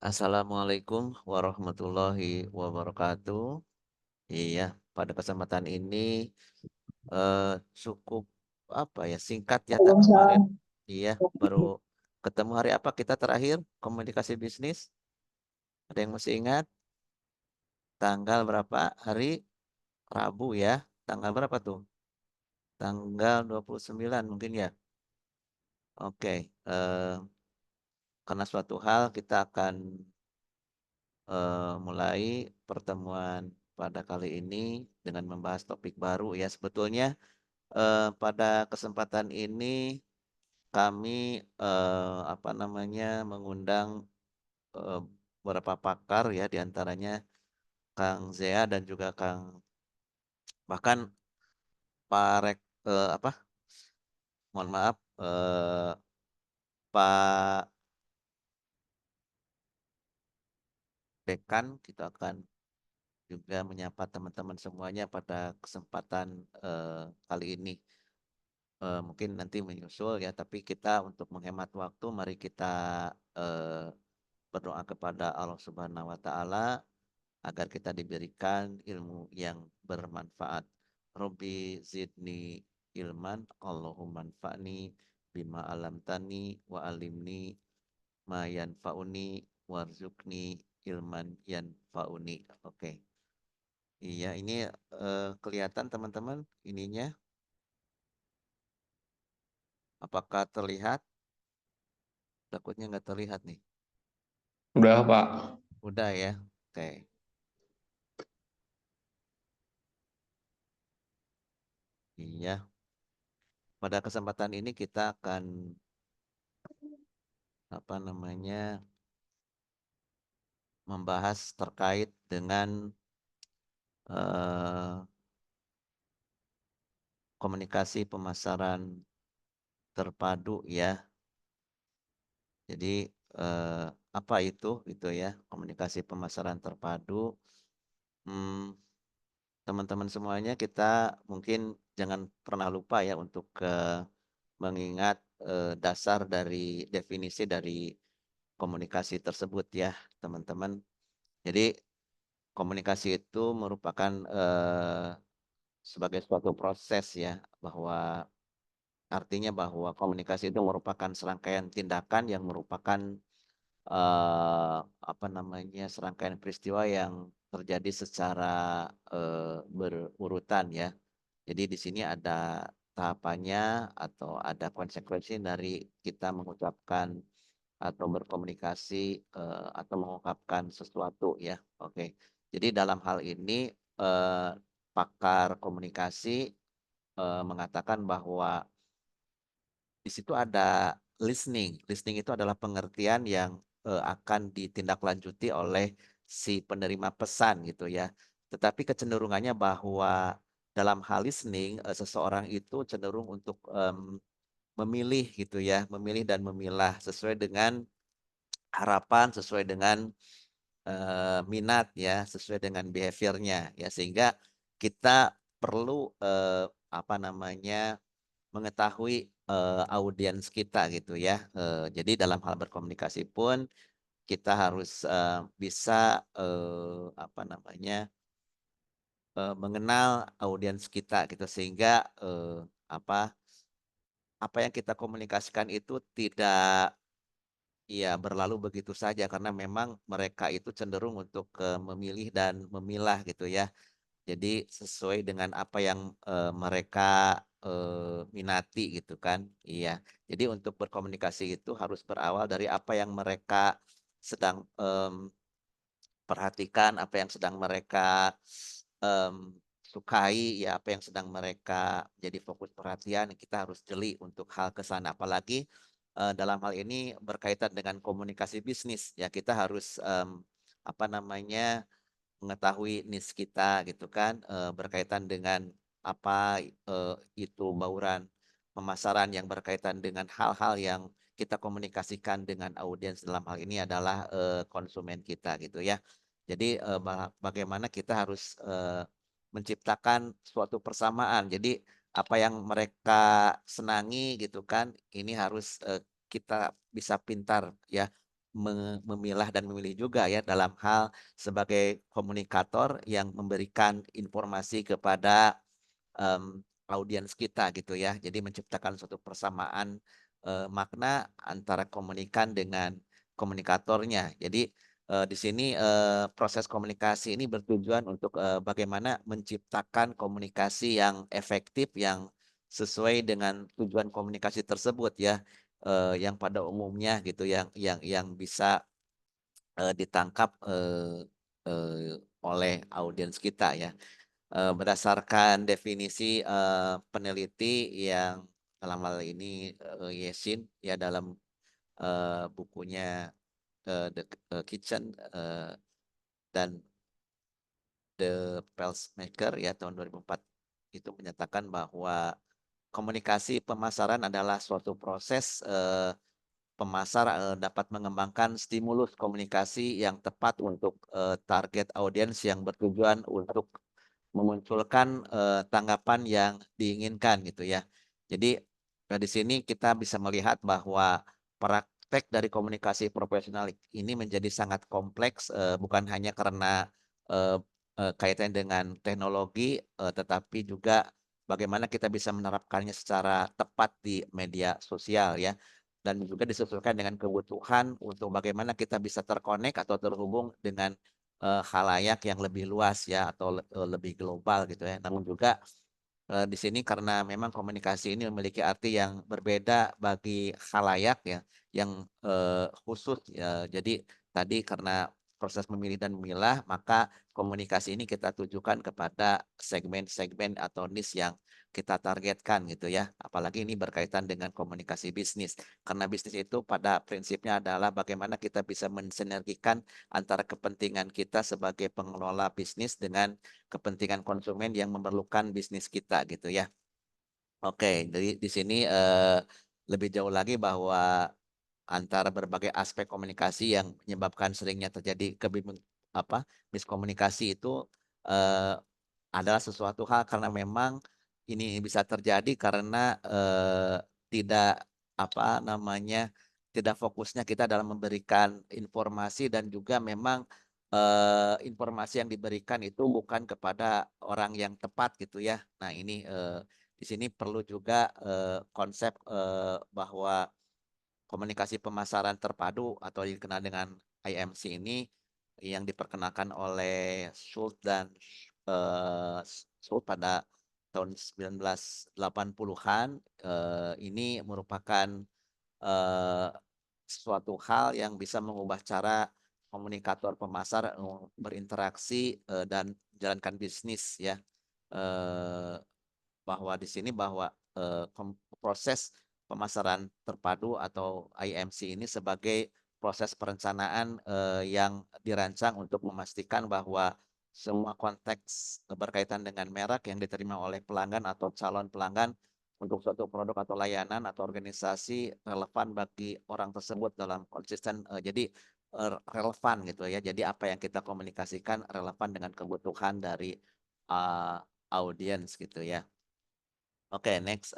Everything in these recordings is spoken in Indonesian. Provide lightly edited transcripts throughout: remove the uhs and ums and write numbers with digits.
Assalamualaikum warahmatullahi wabarakatuh. Iya, pada kesempatan ini cukup apa ya singkat ya tak Waalaikumsalam. kemarin. Iya, baru ketemu hari apa kita terakhir komunikasi bisnis? Ada yang masih ingat? Tanggal berapa? Hari Rabu ya. Tanggal berapa tuh? Tanggal 29 mungkin ya. Oke, karena suatu hal kita akan mulai pertemuan pada kali ini dengan membahas topik baru ya. Sebetulnya pada kesempatan ini kami apa namanya mengundang eh, beberapa pakar ya, diantaranya Kang Zea dan juga bahkan Pak apa? Mohon maaf, Pak Dekan. Kita akan juga menyapa teman-teman semuanya pada kesempatan kali ini. Mungkin nanti menyusul ya, tapi kita untuk menghemat waktu, mari kita eh, berdoa kepada Allah Subhanahu wa Ta'ala agar kita diberikan ilmu yang bermanfaat. Robbi zidni ilman, Allahumma anfa'ni bima alamtani wa alimni ma yanfa'uni warzuqni ilman yanfa'uni. Oke. Iya, ini kelihatan teman-teman ininya. Apakah terlihat? Takutnya nggak terlihat nih. Udah, Pak. Udah ya. Oke. Iya. Pada kesempatan ini kita akan apa namanya membahas terkait dengan eh, komunikasi pemasaran terpadu ya. Jadi apa itu gitu ya, komunikasi pemasaran terpadu. Hmm, Teman-teman semuanya kita mungkin jangan pernah lupa ya untuk mengingat dasar dari definisi dari komunikasi tersebut ya, teman-teman. Jadi komunikasi itu merupakan sebagai suatu proses ya, bahwa artinya bahwa komunikasi itu merupakan serangkaian tindakan yang merupakan apa namanya serangkaian peristiwa yang terjadi secara berurutan ya. Jadi di sini ada tahapannya atau ada konsekuensi dari kita mengucapkan atau berkomunikasi atau mengungkapkan sesuatu ya. Oke. Jadi dalam hal ini eh, pakar komunikasi mengatakan bahwa di situ ada listening. Listening itu adalah pengertian yang akan ditindaklanjuti oleh si penerima pesan gitu ya. Tetapi kecenderungannya bahwa dalam hal listening seseorang itu cenderung untuk memilih gitu ya, memilih dan memilah sesuai dengan harapan, sesuai dengan minat ya, sesuai dengan behaviornya ya, sehingga kita perlu apa namanya mengetahui audiens kita gitu ya. Jadi dalam hal berkomunikasi pun kita harus bisa apa namanya mengenal audiens kita gitu, sehingga apa apa yang kita komunikasikan itu tidak ya berlalu begitu saja, karena memang mereka itu cenderung untuk memilih dan memilah gitu ya. Jadi sesuai dengan apa yang mereka minati gitu kan. Iya. Jadi untuk berkomunikasi itu harus berawal dari apa yang mereka sedang perhatikan, apa yang sedang mereka sukai, ya apa yang sedang mereka jadi fokus perhatian. Kita harus jeli untuk hal ke sana. Apalagi dalam hal ini berkaitan dengan komunikasi bisnis. Ya kita harus apa namanya mengetahui niche kita gitu kan, berkaitan dengan apa itu bauran pemasaran yang berkaitan dengan hal-hal yang kita komunikasikan dengan audiens, dalam hal ini adalah konsumen kita gitu ya. Jadi bagaimana kita harus menciptakan suatu persamaan. Jadi apa yang mereka senangi gitu kan, ini harus kita bisa pintar ya memilah dan memilih juga ya dalam hal sebagai komunikator yang memberikan informasi kepada audiens kita gitu ya. Jadi menciptakan suatu persamaan, makna antara komunikan dengan komunikatornya. Jadi, di sini, proses komunikasi ini bertujuan untuk, bagaimana menciptakan komunikasi yang efektif, yang sesuai dengan tujuan komunikasi tersebut ya, yang pada umumnya gitu yang bisa, ditangkap, oleh audiens kita ya. Berdasarkan definisi, peneliti yang dalam hal ini, Yesin ya dalam, bukunya, Kitchen, dan The Pacemaker ya tahun 2004 itu menyatakan bahwa komunikasi pemasaran adalah suatu proses, pemasar, dapat mengembangkan stimulus komunikasi yang tepat untuk, target audiens yang bertujuan untuk memunculkan, tanggapan yang diinginkan gitu ya. Jadi, di sini kita bisa melihat bahwa praktek dari komunikasi profesional ini menjadi sangat kompleks, bukan hanya karena, eee kaitannya dengan teknologi, tetapi juga bagaimana kita bisa menerapkannya secara tepat di media sosial ya, dan juga disesuaikan dengan kebutuhan untuk bagaimana kita bisa terkonek atau terhubung dengan khalayak yang lebih luas ya atau lebih global gitu ya. Namun juga, di sini karena memang komunikasi ini memiliki arti yang berbeda bagi khalayak ya, yang, khusus ya. Jadi tadi karena proses memilih dan memilah, maka komunikasi ini kita tujukan kepada segmen-segmen atau niche yang kita targetkan gitu ya. Apalagi ini berkaitan dengan komunikasi bisnis. Karena bisnis itu pada prinsipnya adalah bagaimana kita bisa mensinergikan antara kepentingan kita sebagai pengelola bisnis dengan kepentingan konsumen yang memerlukan bisnis kita gitu ya. Oke, jadi di sini, lebih jauh lagi bahwa antara berbagai aspek komunikasi yang menyebabkan seringnya terjadi miskomunikasi itu, eee, adalah sesuatu hal karena memang ini bisa terjadi karena, tidak, apa namanya, tidak fokusnya kita dalam memberikan informasi dan juga memang, informasi yang diberikan itu bukan kepada orang yang tepat gitu ya. Nah ini, di sini perlu juga, konsep, bahwa komunikasi pemasaran terpadu atau dikenal dengan IMC ini yang diperkenalkan oleh Schultz dan, Schultz pada tahun 1980-an, ini merupakan, eee, suatu hal yang bisa mengubah cara komunikator pemasar, berinteraksi, dan menjalankan bisnis ya, eee bahwa di sini bahwa, proses pemasaran terpadu atau IMC ini sebagai proses perencanaan, yang dirancang untuk memastikan bahwa semua konteks, berkaitan dengan merek yang diterima oleh pelanggan atau calon pelanggan untuk suatu produk atau layanan atau organisasi relevan bagi orang tersebut dalam konsisten, jadi, relevan gitu ya. Jadi apa yang kita komunikasikan relevan dengan kebutuhan dari, eee, audiens gitu ya. Oke, next,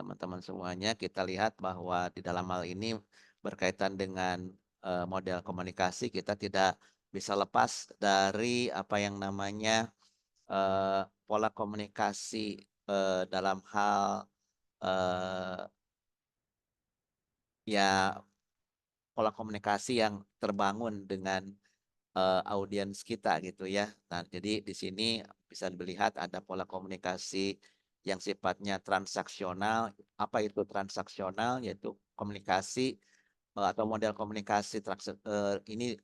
teman-teman semuanya kita lihat bahwa di dalam hal ini berkaitan dengan, model komunikasi kita tidak bisa lepas dari apa yang namanya, pola komunikasi, dalam hal, eee, ya pola komunikasi yang terbangun dengan audiens kita gitu ya. Nah, jadi di sini bisa dilihat ada pola komunikasi yang sifatnya transaksional. Apa itu transaksional? Yaitu komunikasi, atau model komunikasi ini,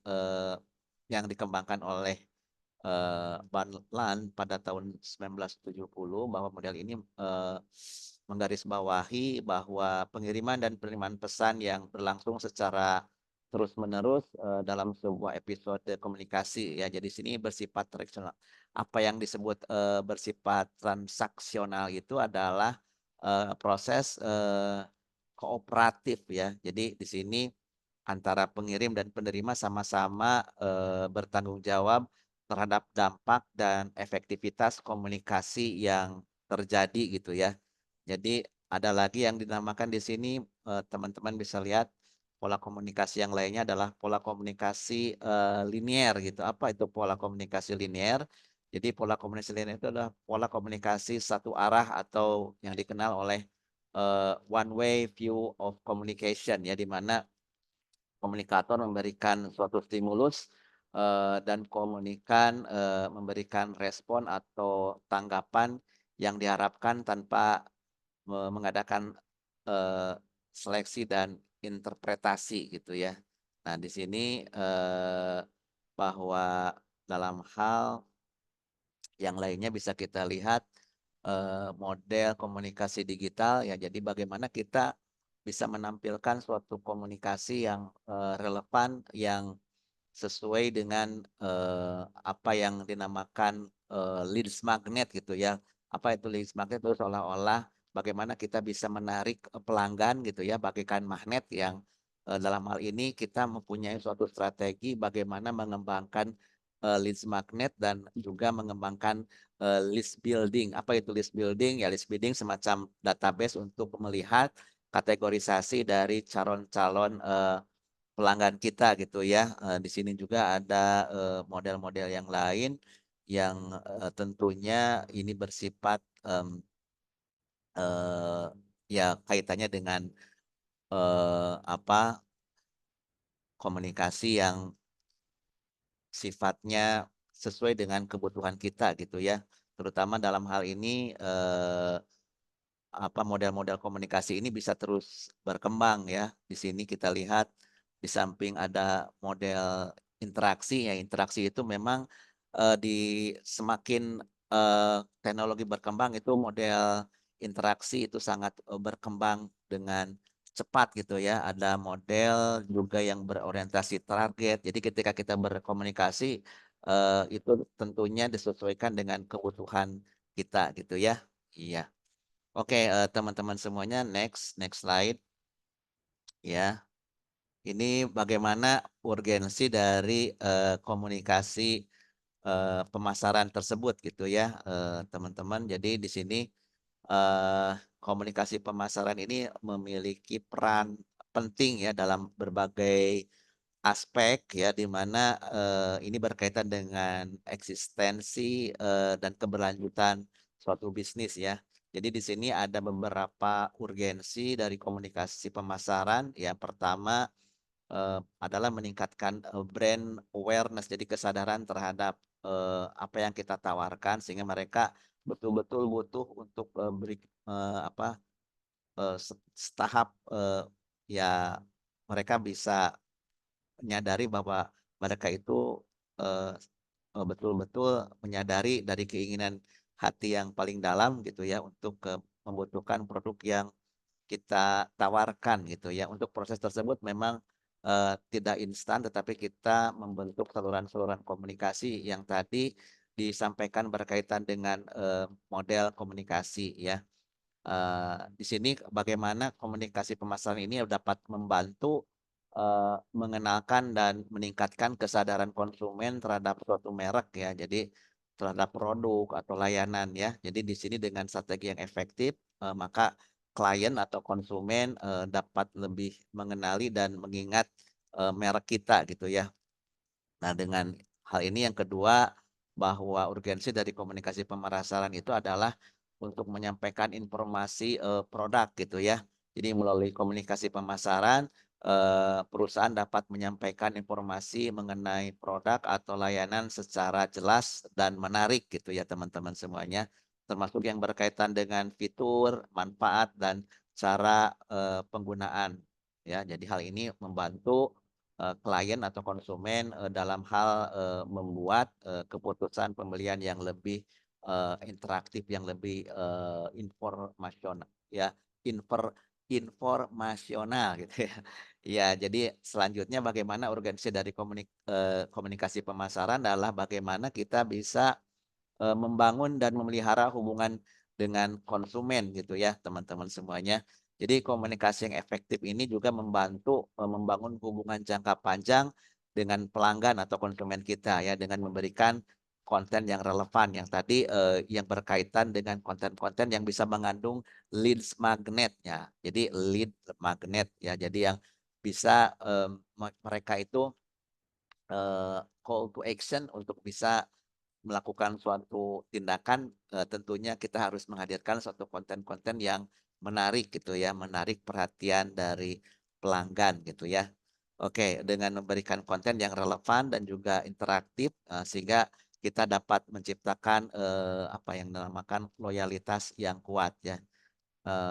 yang dikembangkan oleh, Van Laan pada tahun 1970 bahwa model ini, menggarisbawahi bahwa pengiriman dan penerimaan pesan yang berlangsung secara terus-menerus, dalam sebuah episode komunikasi ya. Jadi sini bersifat transaksional. Apa yang disebut, bersifat transaksional itu adalah, proses, kooperatif ya. Jadi di sini antara pengirim dan penerima sama-sama, bertanggung jawab terhadap dampak dan efektivitas komunikasi yang terjadi gitu ya. Jadi ada lagi yang dinamakan di sini, teman-teman bisa lihat pola komunikasi yang lainnya adalah pola komunikasi, linier gitu. Apa itu pola komunikasi linier? Jadi pola komunikasi linier itu adalah pola komunikasi satu arah atau yang dikenal oleh, one way view of communication ya, di mana komunikator memberikan suatu stimulus, dan memberikan respon atau tanggapan yang diharapkan tanpa mengadakan, eee, seleksi dan interpretasi gitu ya. Nah di sini, bahwa dalam hal yang lainnya bisa kita lihat, model komunikasi digital ya, jadi bagaimana kita bisa menampilkan suatu komunikasi yang, relevan, yang sesuai dengan, apa yang dinamakan, leads magnet gitu ya. Apa itu leads magnet? Itu seolah-olah bagaimana kita bisa menarik, pelanggan gitu ya, bagaikan magnet yang, dalam hal ini kita mempunyai suatu strategi bagaimana mengembangkan, leads magnet dan juga mengembangkan, list building. Apa itu list building? Ya list building semacam database untuk melihat kategorisasi dari calon-calon, pelanggan kita gitu ya. Di sini juga ada, model-model yang lain yang, tentunya ini bersifat, eee, ya kaitannya dengan, apa, komunikasi yang sifatnya sesuai dengan kebutuhan kita gitu ya. Terutama dalam hal ini, apa, model-model komunikasi ini bisa terus berkembang ya. Di sini kita lihat di samping ada model interaksi ya, interaksi itu memang, di semakin, teknologi berkembang itu model interaksi itu sangat, berkembang dengan cepat gitu ya. Ada model juga yang berorientasi target. Jadi ketika kita berkomunikasi, itu tentunya disesuaikan dengan kebutuhan kita gitu ya. Iya. Oke, teman-teman semuanya next slide ya. Ini bagaimana urgensi dari, komunikasi, pemasaran tersebut gitu ya, teman-teman. Jadi di sini, komunikasi pemasaran ini memiliki peran penting ya dalam berbagai aspek ya, di mana, ini berkaitan dengan eksistensi, dan keberlanjutan suatu bisnis ya. Jadi di sini ada beberapa urgensi dari komunikasi pemasaran. Yang pertama, adalah meningkatkan, brand awareness, jadi kesadaran terhadap, apa yang kita tawarkan sehingga mereka betul-betul butuh untuk, apa, setahap, ya mereka bisa menyadari bahwa mereka itu, eee betul-betul menyadari dari keinginan hati yang paling dalam gitu ya untuk, membutuhkan produk yang kita tawarkan gitu ya. Untuk proses tersebut memang, tidak instan, tetapi kita membentuk saluran-saluran komunikasi yang tadi disampaikan berkaitan dengan, model komunikasi ya. Di sini bagaimana komunikasi pemasaran ini dapat membantu, mengenalkan dan meningkatkan kesadaran konsumen terhadap suatu merek ya. Jadi terhadap produk atau layanan ya. Jadi di sini dengan strategi yang efektif, maka klien atau konsumen, dapat lebih mengenali dan mengingat, merek kita gitu ya. Nah, dengan hal ini yang kedua, bahwa urgensi dari komunikasi pemasaran itu adalah untuk menyampaikan informasi, produk gitu ya. Jadi melalui komunikasi pemasaran, perusahaan dapat menyampaikan informasi mengenai produk atau layanan secara jelas dan menarik gitu ya teman-teman semuanya. Termasuk yang berkaitan dengan fitur, manfaat, dan cara, penggunaan ya. Jadi hal ini membantu klien atau konsumen, dalam hal, membuat, keputusan pembelian yang lebih, interaktif, yang lebih, ya, informasional gitu ya. Ya, jadi selanjutnya bagaimana urgensi dari komunikasi pemasaran adalah bagaimana kita bisa membangun dan memelihara hubungan dengan konsumen gitu ya, teman-teman semuanya. Jadi komunikasi yang efektif ini juga membantu, membangun hubungan jangka panjang dengan pelanggan atau konsumen kita ya, dengan memberikan konten yang relevan yang tadi, yang berkaitan dengan konten-konten yang bisa mengandung leads magnetnya. Jadi lead magnet ya, jadi yang bisa, mereka itu, call to action untuk bisa melakukan suatu tindakan, tentunya kita harus menghadirkan suatu konten-konten yang menarik gitu ya, menarik perhatian dari pelanggan gitu ya. Oke, dengan memberikan konten yang relevan dan juga interaktif, sehingga kita dapat menciptakan, apa yang dinamakan loyalitas yang kuat ya.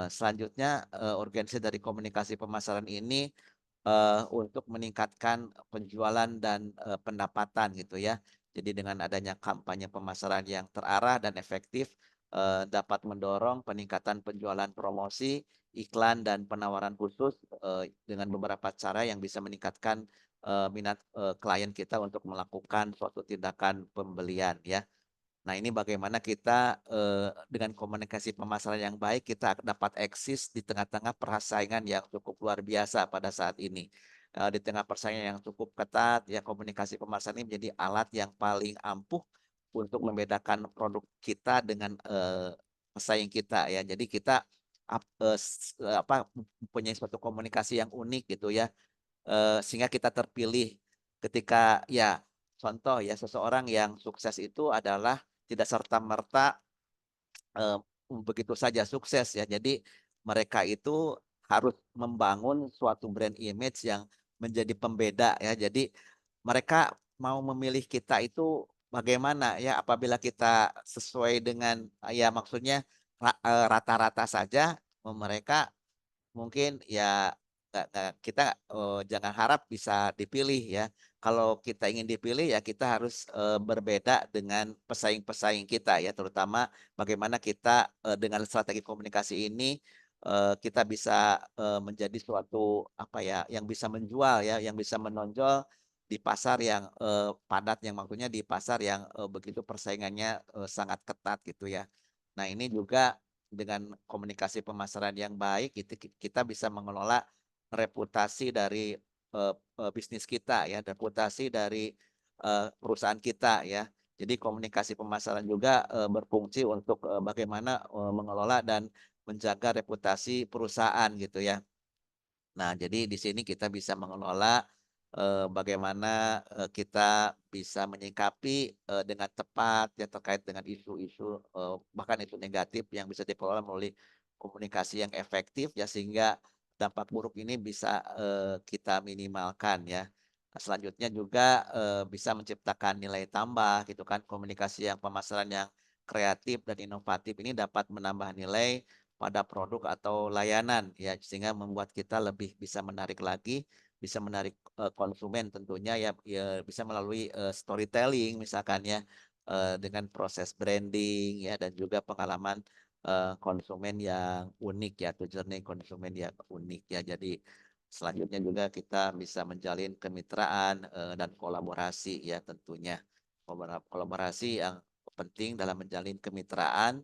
Selanjutnya, urgensi dari komunikasi pemasaran ini, untuk meningkatkan penjualan dan, pendapatan gitu ya. Jadi dengan adanya kampanye pemasaran yang terarah dan efektif, dapat mendorong peningkatan penjualan promosi, iklan, dan penawaran khusus, dengan beberapa cara yang bisa meningkatkan, minat, klien kita untuk melakukan suatu tindakan pembelian ya. Nah, ini bagaimana kita, dengan komunikasi pemasaran yang baik, kita dapat eksis di tengah-tengah persaingan yang cukup luar biasa pada saat ini. Di tengah persaingan yang cukup ketat, ya komunikasi pemasaran ini menjadi alat yang paling ampuh untuk membedakan produk kita dengan, pesaing kita ya. Jadi kita mempunyai suatu komunikasi yang unik gitu ya. Sehingga kita terpilih ketika ya contoh ya seseorang yang sukses itu adalah tidak serta-merta, eee, begitu saja sukses ya. Jadi mereka itu harus membangun suatu brand image yang menjadi pembeda ya. Jadi mereka mau memilih kita itu bagaimana ya, apabila kita sesuai dengan, ya maksudnya rata-rata saja, mereka mungkin ya nggak kita, jangan harap bisa dipilih ya. Kalau kita ingin dipilih ya kita harus, berbeda dengan pesaing-pesaing kita ya, terutama bagaimana kita, dengan strategi komunikasi ini, kita bisa, menjadi suatu apa ya, yang bisa menjual ya, yang bisa menonjol di pasar yang, padat, yang maksudnya di pasar yang, begitu persaingannya, sangat ketat gitu ya. Nah ini juga dengan komunikasi pemasaran yang baik itu kita bisa mengelola reputasi dari, bisnis kita ya, reputasi dari, perusahaan kita ya. Jadi komunikasi pemasaran juga, berfungsi untuk, bagaimana, mengelola dan menjaga reputasi perusahaan gitu ya. Nah, jadi di sini kita bisa mengelola, bagaimana, kita bisa menyikapi, dengan tepat ya terkait dengan isu-isu, bahkan isu negatif yang bisa dikelola melalui komunikasi yang efektif ya sehingga dampak buruk ini bisa, kita minimalkan ya. Nah, selanjutnya juga, bisa menciptakan nilai tambah gitu kan, komunikasi yang pemasaran yang kreatif dan inovatif ini dapat menambah nilai pada produk atau layanan ya, sehingga membuat kita lebih bisa menarik lagi, bisa menarik, konsumen tentunya ya ya bisa melalui, storytelling misalkan ya, dengan proses branding ya dan juga pengalaman, konsumen yang unik ya, atau journey konsumen yang unik ya. Jadi selanjutnya juga kita bisa menjalin kemitraan, dan kolaborasi ya tentunya. Kolaborasi yang penting dalam menjalin kemitraan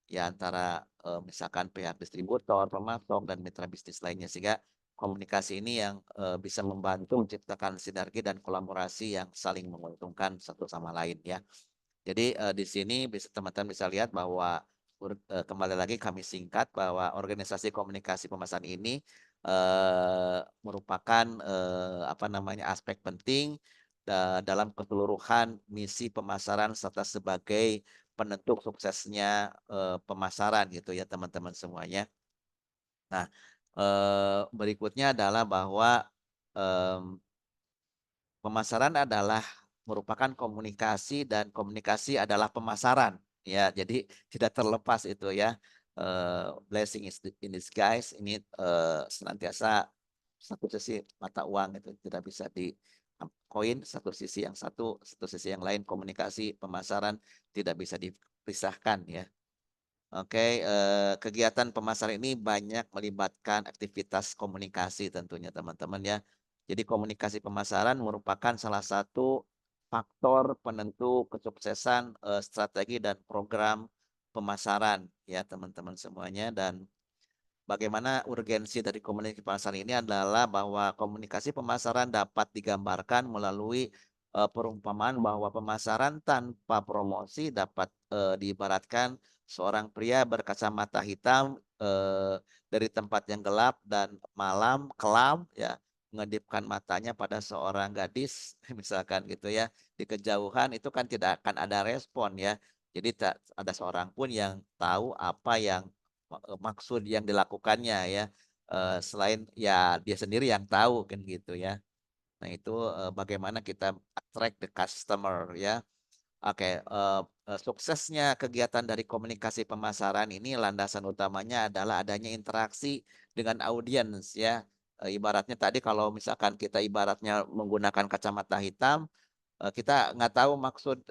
ya antara, misalkan pihak distributor, pemasok, dan mitra bisnis lainnya. Sehingga komunikasi ini yang, bisa membantu menciptakan sinergi dan kolaborasi yang saling menguntungkan satu sama lain ya. Jadi, di sini teman-teman bisa lihat bahwa kembali lagi kami singkat bahwa organisasi komunikasi pemasaran ini, merupakan, apa namanya, aspek penting dalam keseluruhan misi pemasaran serta sebagai penentu suksesnya, pemasaran gitu ya teman-teman semuanya. Nah, berikutnya adalah bahwa, mmm pemasaran adalah merupakan komunikasi dan komunikasi adalah pemasaran, ya. Jadi tidak terlepas itu ya, blessing in disguise ini, senantiasa satu sisi mata uang itu tidak bisa koin satu sisi yang satu sisi yang lain komunikasi, pemasaran tidak bisa dipisahkan ya. Oke, kegiatan pemasaran ini banyak melibatkan aktivitas komunikasi tentunya teman-teman ya. Jadi komunikasi pemasaran merupakan salah satu faktor penentu kesuksesan, strategi dan program pemasaran ya teman-teman semuanya dan bagaimana urgensi dari komunikasi pemasaran ini adalah bahwa komunikasi pemasaran dapat digambarkan melalui, perumpamaan bahwa pemasaran tanpa promosi dapat, diibaratkan seorang pria berkacamata hitam, dari tempat yang gelap dan malam kelam ya, mengedipkan matanya pada seorang gadis misalkan gitu ya, di kejauhan itu kan tidak akan ada respon ya. Jadi tak ada seorang pun yang tahu apa yang maksud yang dilakukannya ya, selain ya dia sendiri yang tahu kan gitu ya. Nah itu, bagaimana kita attract the customer ya. Oke, suksesnya kegiatan dari komunikasi pemasaran ini landasan utamanya adalah adanya interaksi dengan audiens ya. Ibaratnya tadi kalau misalkan kita ibaratnya menggunakan kacamata hitam, kita nggak tahu maksud,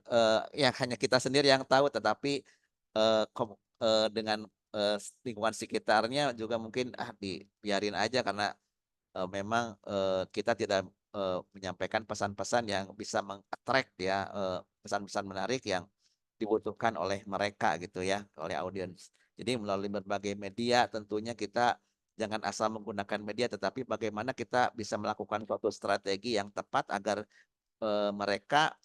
ya hanya kita sendiri yang tahu tetapi, dengan, lingkungan sekitarnya juga mungkin, ah, dibiarin aja karena memang, kita tidak, menyampaikan pesan-pesan yang bisa meng-attract ya, pesan-pesan menarik yang dibutuhkan oleh mereka gitu ya, oleh audiens. Jadi melalui berbagai media tentunya kita jangan asal menggunakan media, tetapi bagaimana kita bisa melakukan suatu strategi yang tepat agar, mereka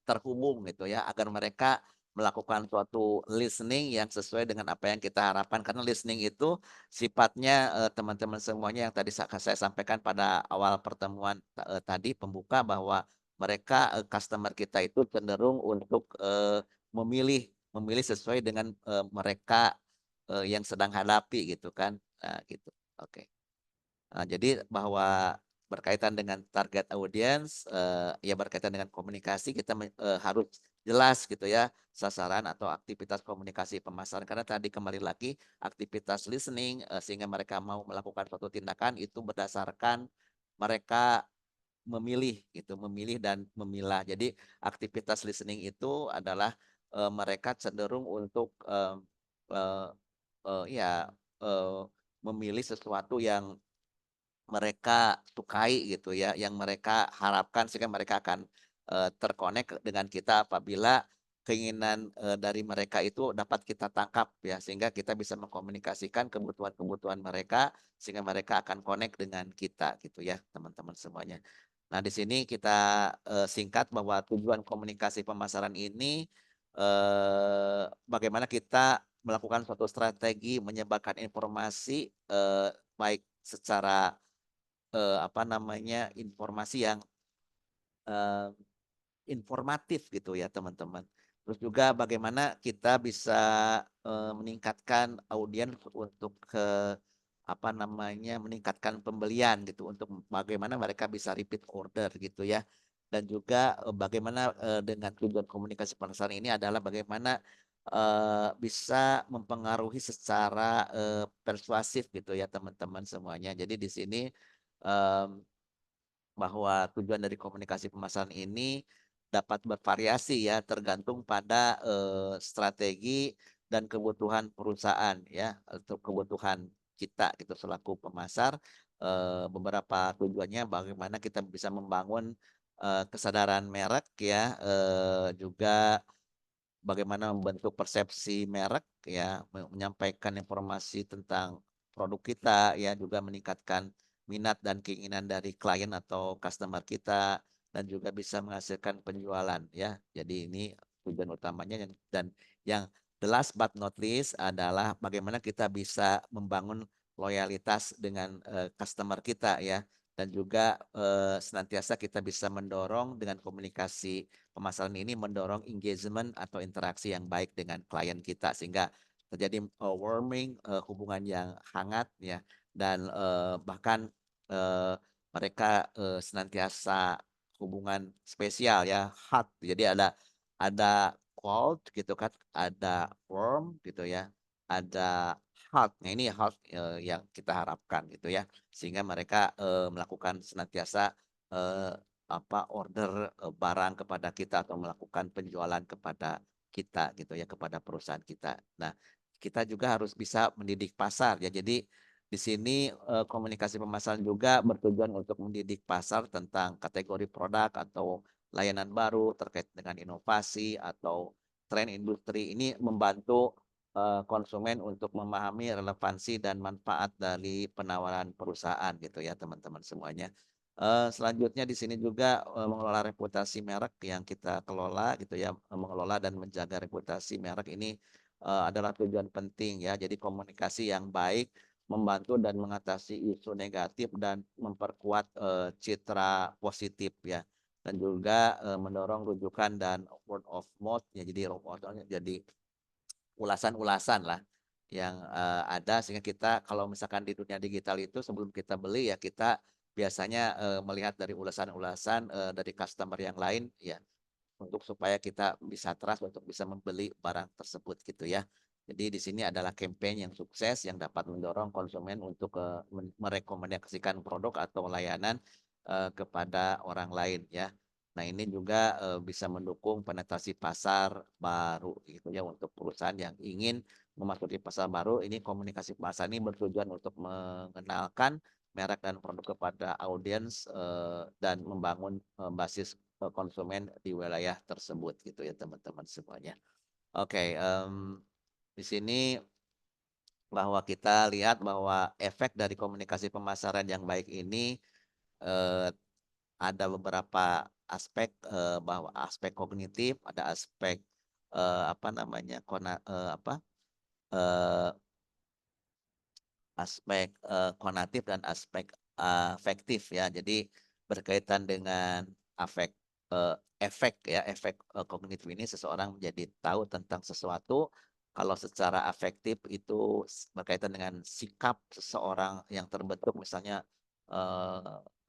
terhubung gitu ya, agar mereka melakukan suatu listening yang sesuai dengan apa yang kita harapkan. Karena listening itu sifatnya, teman-teman semuanya yang tadi saya sampaikan pada awal pertemuan, tadi pembuka bahwa mereka, customer kita itu cenderung untuk, memilih memilih sesuai dengan, mereka, yang sedang hadapi gitu kan. Nah gitu, oke. Jadi bahwa berkaitan dengan target audiens, ya berkaitan dengan komunikasi kita harus jelas gitu ya, sasaran atau aktivitas komunikasi pemasaran. Karena tadi kembali lagi aktivitas listening, sehingga mereka mau melakukan suatu tindakan itu berdasarkan mereka memilih gitu, memilih dan memilah. Jadi aktivitas listening itu adalah, mereka cenderung untuk, eee ya, memilih sesuatu yang mereka sukai gitu ya, yang mereka harapkan sehingga mereka akan, dengan kita apabila keinginan, dari mereka itu dapat kita tangkap ya, sehingga kita bisa mengkomunikasikan kebutuhan-kebutuhan mereka, sehingga mereka akan connect dengan kita gitu ya, teman-teman semuanya. Nah di sini kita, singkat bahwa tujuan komunikasi pemasaran ini, bagaimana kita melakukan suatu strategi menyebarkan informasi, baik secara apa namanya, informasi yang, eee, informatif gitu ya teman-teman. Terus juga bagaimana kita bisa, meningkatkan audiens untuk apa namanya, meningkatkan pembelian gitu, untuk bagaimana mereka bisa repeat order gitu ya. Dan juga, bagaimana, dengan tujuan komunikasi pemasaran ini adalah bagaimana, bisa mempengaruhi secara, persuasif gitu ya teman-teman semuanya. Jadi di sini, mmm bahwa tujuan dari komunikasi pemasaran ini dapat bervariasi ya, tergantung pada, strategi dan kebutuhan perusahaan ya, atau kebutuhan kita gitu selaku pemasar, beberapa tujuannya bagaimana kita bisa membangun, kesadaran merek ya, juga bagaimana membentuk persepsi merek ya, menyampaikan informasi tentang produk kita ya, juga meningkatkan minat dan keinginan dari klien atau customer kita, dan juga bisa menghasilkan penjualan ya. Jadi ini tujuan utamanya dan yang the last but not least adalah bagaimana kita bisa membangun loyalitas dengan, customer kita ya, dan juga, senantiasa kita bisa mendorong dengan komunikasi pemasaran ini mendorong engagement atau interaksi yang baik dengan klien kita sehingga terjadi, warming, hubungan yang hangat ya dan, bahkan, eee, mereka, senantiasa hubungan spesial ya, hot. Jadi ada cold gitu kan, ada warm gitu ya, ada hot. Nah ini hot, yang kita harapkan gitu ya, sehingga mereka, melakukan senantiasa, order, barang kepada kita atau melakukan penjualan kepada kita gitu ya, kepada perusahaan kita. Nah, kita juga harus bisa mendidik pasar ya. Jadi di sini, komunikasi pemasaran juga bertujuan untuk mendidik pasar tentang kategori produk atau layanan baru terkait dengan inovasi atau tren industri. Ini membantu, konsumen untuk memahami relevansi dan manfaat dari penawaran perusahaan gitu ya, teman-teman semuanya. Selanjutnya di sini juga, mengelola reputasi merek yang kita kelola gitu ya, mengelola dan menjaga reputasi merek ini, adalah tujuan penting ya. Jadi komunikasi yang baik membantu dan mengatasi isu negatif dan memperkuat citra positif ya. Dan juga mendorong rujukan dan word of mouth ya, jadi jadi ulasan-ulasan lah yang ada, sehingga kita kalau misalkan di dunia digital itu sebelum kita beli ya kita biasanya melihat dari ulasan-ulasan dari customer yang lain ya, untuk supaya kita bisa trust untuk bisa membeli barang tersebut gitu ya. Jadi di sini adalah campaign yang sukses yang dapat mendorong konsumen untuk merekomendasikan produk atau layanan kepada orang lain ya. Nah ini juga bisa mendukung penetrasi pasar baru gitu ya, untuk perusahaan yang ingin memasuki pasar baru. Ini komunikasi pasar ini bertujuan untuk mengenalkan merek dan produk kepada audiens dan membangun basis konsumen di wilayah tersebut gitu ya teman-teman semuanya. Oke, di sini bahwa kita lihat bahwa efek dari komunikasi pemasaran yang baik ini eh, ada beberapa aspek, bahwa aspek kognitif, ada aspek apa namanya eh, aspek konatif dan aspek afektif ya. Jadi berkaitan dengan afek efek ya, efek kognitif ini seseorang menjadi tahu tentang sesuatu. Kalau secara afektif itu berkaitan dengan sikap seseorang yang terbentuk, misalnya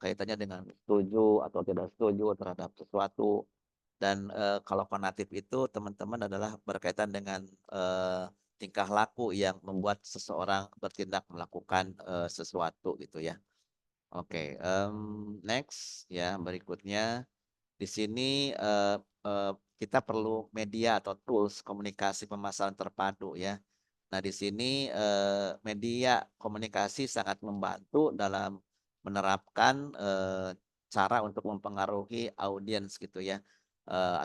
kaitannya dengan setuju atau tidak setuju terhadap sesuatu. Dan kalau konatif itu teman-teman adalah berkaitan dengan tingkah laku yang membuat seseorang bertindak melakukan sesuatu gitu ya. Oke, next ya, berikutnya di sini kita perlu media atau tools komunikasi pemasaran terpadu ya. Nah, di sini media komunikasi sangat membantu dalam menerapkan cara untuk mempengaruhi audiens gitu ya,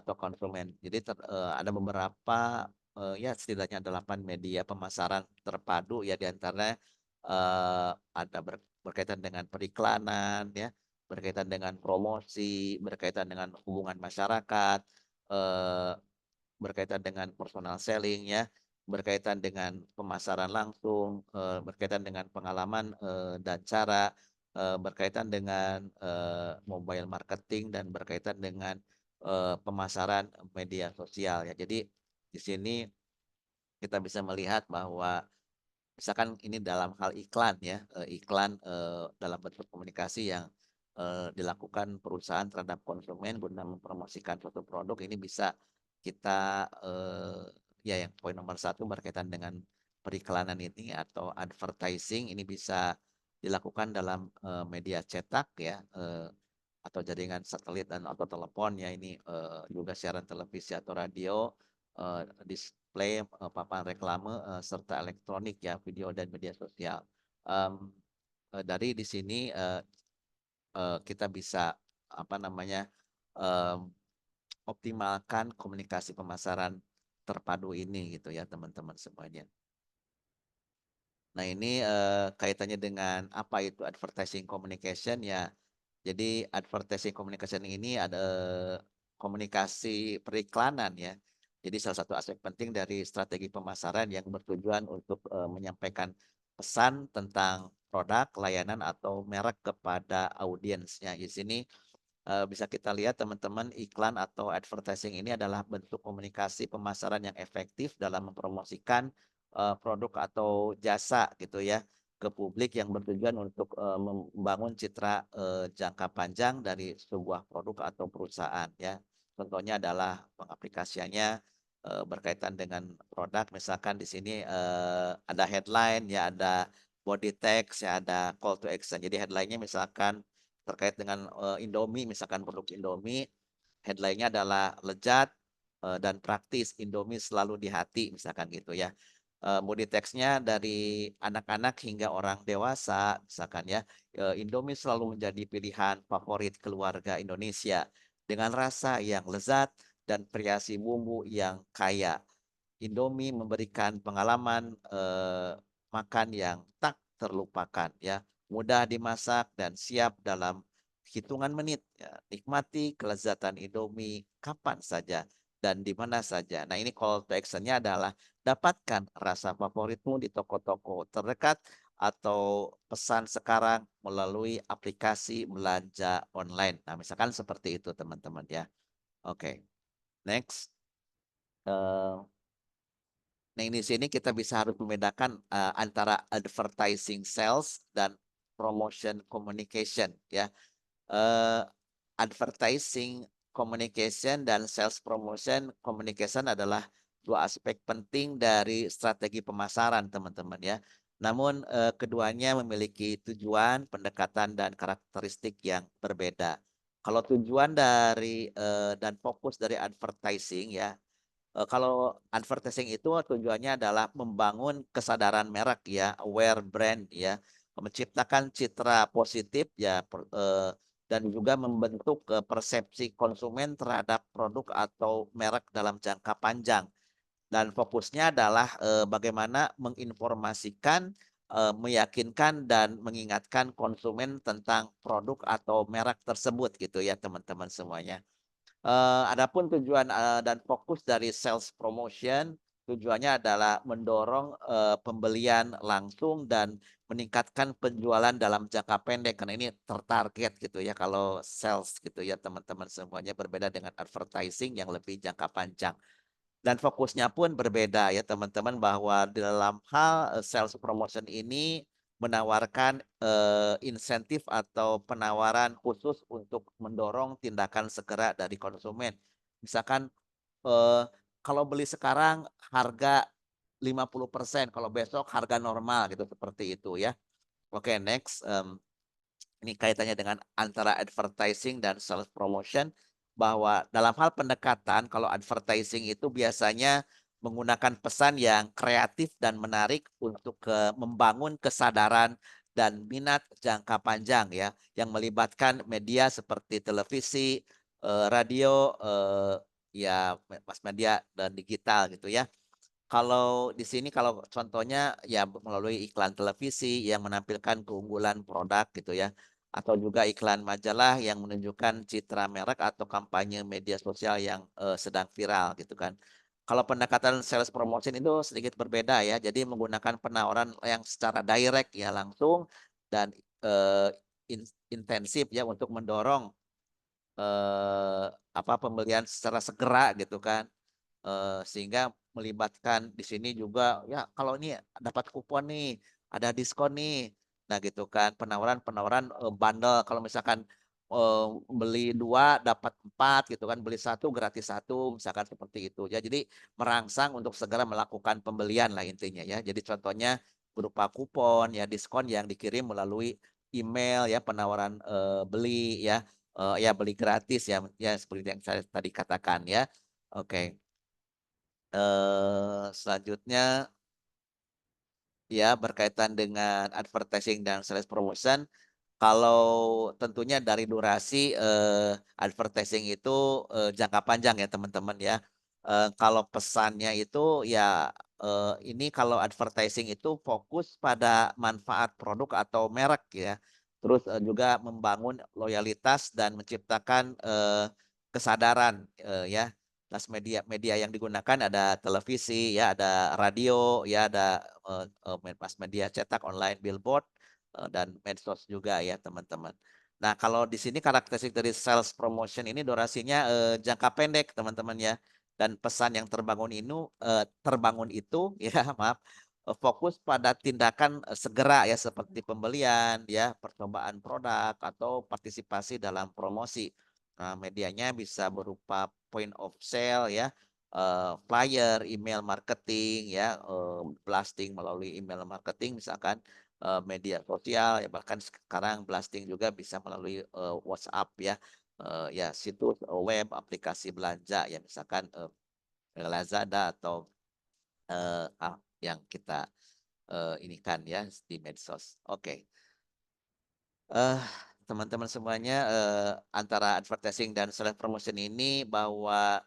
atau konsumen. Jadi ada beberapa ya setidaknya 8 media pemasaran terpadu ya, di antaranya ada berkaitan dengan periklanan ya, berkaitan dengan promosi, berkaitan dengan hubungan masyarakat, eh, berkaitan dengan personal selling ya, berkaitan dengan pemasaran langsung, berkaitan dengan pengalaman dan cara, berkaitan dengan mobile marketing, dan berkaitan dengan pemasaran media sosial ya. Jadi di sini kita bisa melihat bahwa misalkan ini dalam hal iklan ya, iklan dalam bentuk komunikasi yang dilakukan perusahaan terhadap konsumen guna mempromosikan suatu produk, ini bisa kita ya, yang poin nomor satu berkaitan dengan periklanan ini atau advertising, ini bisa dilakukan dalam media cetak ya, atau jaringan satelit dan atau telepon ya, ini juga siaran televisi atau radio, display, papan reklame, serta elektronik ya, video dan media sosial. Em, dari di sini kita bisa apa namanya em, optimalkan komunikasi pemasaran terpadu ini gitu ya teman-teman semuanya. Nah ini kaitannya dengan apa itu advertising communication ya. Jadi advertising communication ini ada komunikasi periklanan ya. Jadi salah satu aspek penting dari strategi pemasaran yang bertujuan untuk menyampaikan pesan tentang produk, layanan atau merek kepada audiensnya. Di sini bisa kita lihat teman-teman, iklan atau advertising ini adalah bentuk komunikasi pemasaran yang efektif dalam mempromosikan produk atau jasa gitu ya ke publik, yang bertujuan untuk membangun citra jangka panjang dari sebuah produk atau perusahaan ya. Contohnya adalah pengaplikasiannya berkaitan dengan produk, misalkan di sini ada headline ya, ada body text ya, ada call to action. Jadi headline-nya misalkan terkait dengan Indomie, misalkan produk Indomie, headline-nya adalah lezat dan praktis, Indomie selalu di hati, misalkan gitu ya. Body text-nya dari anak-anak hingga orang dewasa, misalkan ya, Indomie selalu menjadi pilihan favorit keluarga Indonesia dengan rasa yang lezat dan variasi bumbu yang kaya. Indomie memberikan pengalaman makan yang tak terlupakan ya, mudah dimasak dan siap dalam hitungan menit ya. Nikmati kelezatan Indomie kapan saja dan di mana saja. Nah, ini call to action-nya adalah dapatkan rasa favoritmu di toko-toko terdekat atau pesan sekarang melalui aplikasi belanja online. Nah, misalkan seperti itu teman-teman ya. Oke, next. Eee, nah, di sini kita bisa harus membedakan, antara advertising sales dan promotion communication ya. Eee, Advertising communication dan sales promotion communication adalah 2 aspek penting dari strategi pemasaran teman-teman ya. Namun, keduanya memiliki tujuan, pendekatan, dan karakteristik yang berbeda. Kalau tujuan dari, dan fokus dari advertising ya, kalau advertising itu tujuannya adalah membangun kesadaran merek ya, aware brand ya, menciptakan citra positif ya, dan juga membentuk, persepsi konsumen terhadap produk atau merek dalam jangka panjang. Dan fokusnya adalah, bagaimana menginformasikan, meyakinkan dan mengingatkan konsumen tentang produk atau merek tersebut gitu ya teman-teman semuanya. Adapun tujuan, dan fokus dari sales promotion, tujuannya adalah mendorong, pembelian langsung dan meningkatkan penjualan dalam jangka pendek, karena ini tertarget gitu ya kalau sales gitu ya teman-teman semuanya, berbeda dengan advertising yang lebih jangka panjang. Dan fokusnya pun berbeda ya teman-teman, bahwa di dalam hal, sales promotion ini menawarkan, insentif atau penawaran khusus untuk mendorong tindakan segera dari konsumen. Misalkan, eee, kalau beli sekarang harga 50%, kalau besok harga normal gitu, seperti itu ya. Oke, next, ini kaitannya dengan antara advertising dan sales promotion, bahwa dalam hal pendekatan kalau advertising itu biasanya menggunakan pesan yang kreatif dan menarik untuk, membangun kesadaran dan minat jangka panjang ya, yang melibatkan media seperti televisi, radio, ya mass media dan digital gitu ya. Kalau di sini kalau contohnya ya melalui iklan televisi yang menampilkan keunggulan produk gitu ya, atau juga iklan majalah yang menunjukkan citra merek atau kampanye media sosial yang, sedang viral gitu kan. Kalau pendekatan sales promotion itu sedikit berbeda ya, jadi menggunakan penawaran yang secara direct ya langsung dan, eee, intensif ya untuk mendorong, pembelian secara segera gitu kan. Sehingga melibatkan di sini juga, ya kalau ini dapat kupon nih, ada diskon nih. Nah gitu kan, penawaran-penawaran, bundle kalau misalkan, beli 2 dapat 4 gitu kan, beli satu gratis satu misalkan seperti itu ya. Jadi merangsang untuk segera melakukan pembelian lah intinya ya. Jadi contohnya berupa kupon ya, diskon yang dikirim melalui email ya, penawaran, beli ya, ya beli gratis ya, ya seperti yang saya tadi katakan ya. Oke. Selanjutnya ya berkaitan dengan advertising dan sales promotion, kalau tentunya dari durasi, advertising itu, jangka panjang ya teman-teman ya. Kalau pesannya itu ya, ini kalau advertising itu fokus pada manfaat produk atau merek ya. Terus, juga membangun loyalitas dan menciptakan, kesadaran, ya. Mass media yang digunakan ada televisi ya, ada radio ya, ada, mass media cetak, online, billboard, dan medsos juga ya teman-teman. Nah kalau di sini karakteristik dari sales promotion ini durasinya, jangka pendek teman-teman ya, dan pesan yang terbangun itu ya maaf, fokus pada tindakan, segera ya seperti pembelian ya, percobaan produk atau partisipasi dalam promosi. Nah medianya bisa berupa point of sale ya, flyer, email marketing ya, blasting melalui email marketing misalkan, media sosial, ya bahkan sekarang blasting juga bisa melalui, WhatsApp ya, ya situs, web, aplikasi belanja ya misalkan, Lazada atau, yang kita, inikan ya di medsos. Oke, eh, teman-teman semuanya, antara advertising dan sales promotion ini bahwa,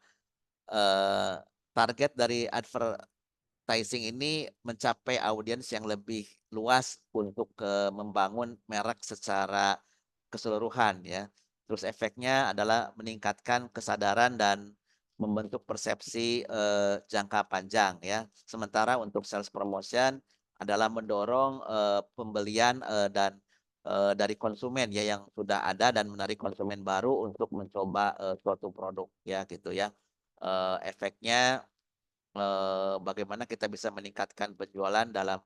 eee, target dari advertising ini mencapai audiens yang lebih luas untuk, membangun merek secara keseluruhan ya. Terus efeknya adalah meningkatkan kesadaran dan membentuk persepsi, jangka panjang ya. Sementara untuk sales promotion adalah mendorong, pembelian, dan, dari konsumen ya yang sudah ada dan menarik konsumen baru untuk mencoba, suatu produk ya gitu ya. Efeknya, bagaimana kita bisa meningkatkan penjualan dalam,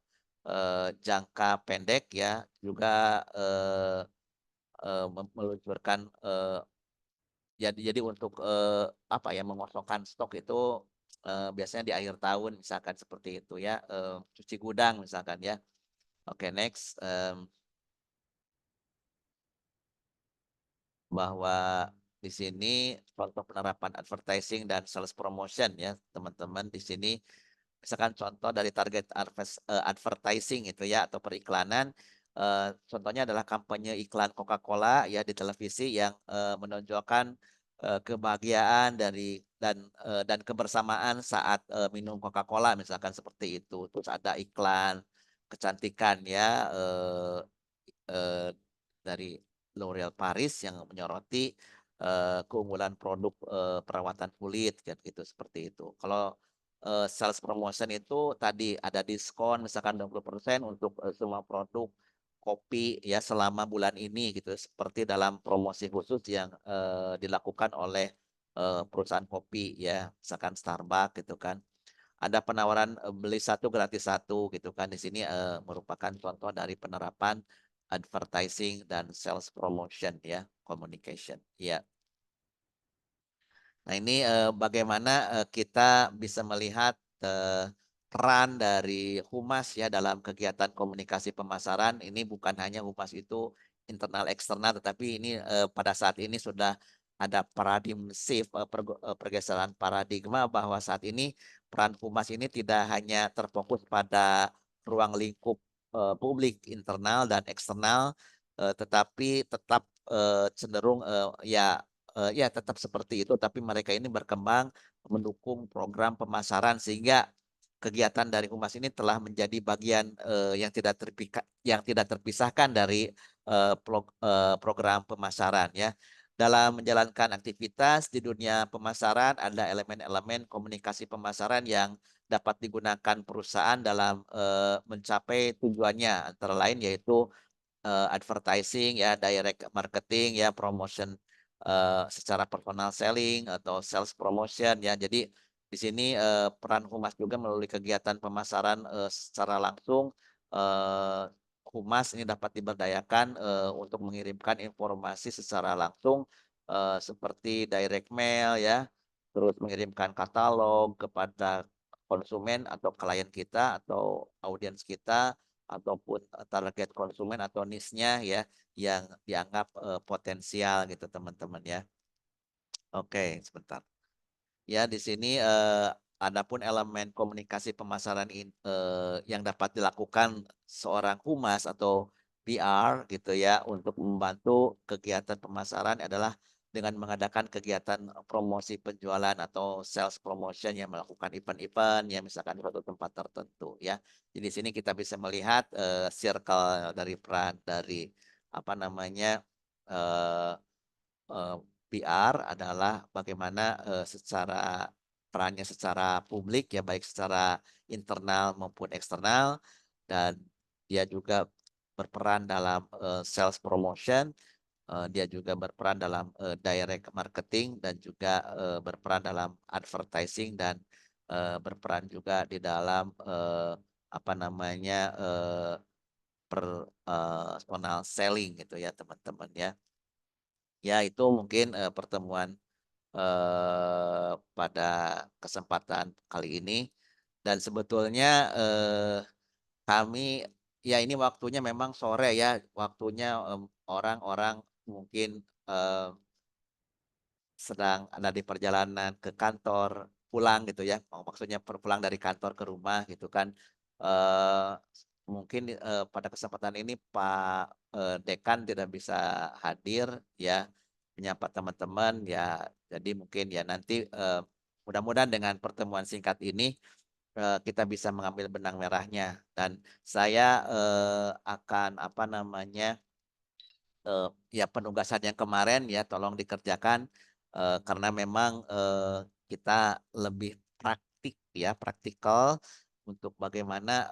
jangka pendek ya, juga, meluncurkan, jadi untuk, apa ya, mengosongkan stok itu, biasanya di akhir tahun misalkan seperti itu ya, cuci gudang misalkan ya. Oke next, bahwa di sini contoh penerapan advertising dan sales promotion ya teman-teman di sini. Misalkan contoh dari target advertising itu ya atau periklanan, contohnya adalah kampanye iklan Coca-Cola ya di televisi yang, menonjolkan, kebahagiaan dan kebersamaan saat, minum Coca-Cola misalkan seperti itu. Terus ada iklan kecantikan ya, eee, dari L'Oreal Paris yang menyoroti, keunggulan produk, perawatan kulit kan gitu, seperti itu. Kalau, sales promotion itu tadi ada diskon misalkan 20% untuk, semua produk kopi ya selama bulan ini gitu, seperti dalam promosi khusus yang, dilakukan oleh, perusahaan kopi ya, misalkan Starbucks gitu kan. Ada penawaran, beli satu gratis satu gitu kan, di sini, merupakan contoh dari penerapan advertising dan sales promotion ya, communication, iya. Nah ini, bagaimana, kita bisa melihat, peran dari humas ya dalam kegiatan komunikasi pemasaran, ini bukan hanya humas itu internal eksternal, tetapi ini, pada saat ini sudah ada paradigm shift, pergeseran paradigma bahwa saat ini peran humas ini tidak hanya terfokus pada ruang lingkup, publik internal dan eksternal, tetapi tetap, cenderung, ya tetap seperti itu, tapi mereka ini berkembang mendukung program pemasaran sehingga kegiatan dari humas ini telah menjadi bagian, yang tidak terpisahkan dari, program pemasaran ya. Dalam menjalankan aktivitas di dunia pemasaran ada elemen-elemen komunikasi pemasaran yang dapat digunakan perusahaan dalam, mencapai tujuannya, antara lain yaitu advertising ya, direct marketing ya, promotion, secara personal selling atau sales promotion ya. Jadi di sini, peran humas juga melalui kegiatan pemasaran, secara langsung, eee, humas ini dapat diberdayakan, untuk mengirimkan informasi secara langsung, seperti direct mail ya, terus mengirimkan katalog kepada konsumen atau klien kita atau audiens kita ataupun, target konsumen atau niche-nya ya, yang dianggap, potensial gitu teman-teman ya. Oke sebentar. Ya di sini, adapun elemen komunikasi pemasaran yang dapat dilakukan seorang humas atau PR gitu ya untuk membantu kegiatan pemasaran adalah dengan mengadakan kegiatan promosi penjualan atau sales promotion yang melakukan event-event ya misalkan di suatu tempat tertentu ya. Jadi di sini kita bisa melihat, circle dari peran dari apa namanya, eee Eee, PR adalah bagaimana, perannya secara publik ya, baik secara internal maupun eksternal, dan dia juga berperan dalam, sales promotion, dia juga berperan dalam, direct marketing dan juga, berperan dalam advertising dan, berperan juga di dalam, apa namanya, personal selling gitu ya, teman-teman ya. Ya itu mungkin, pertemuan, pada kesempatan kali ini dan sebetulnya, kami ya ini waktunya memang sore ya, waktunya, orang-orang mungkin, sedang ada di perjalanan ke kantor, pulang gitu ya, maksudnya pulang dari kantor ke rumah gitu kan. Eee, Mungkin, pada kesempatan ini Pak, Dekan tidak bisa hadir ya, menyapa teman-teman ya, jadi mungkin ya nanti, mudah-mudahan dengan pertemuan singkat ini, kita bisa mengambil benang merahnya dan saya, akan apa namanya, ya penugasan yang kemarin ya tolong dikerjakan, karena memang, kita lebih praktik ya, praktikal untuk bagaimana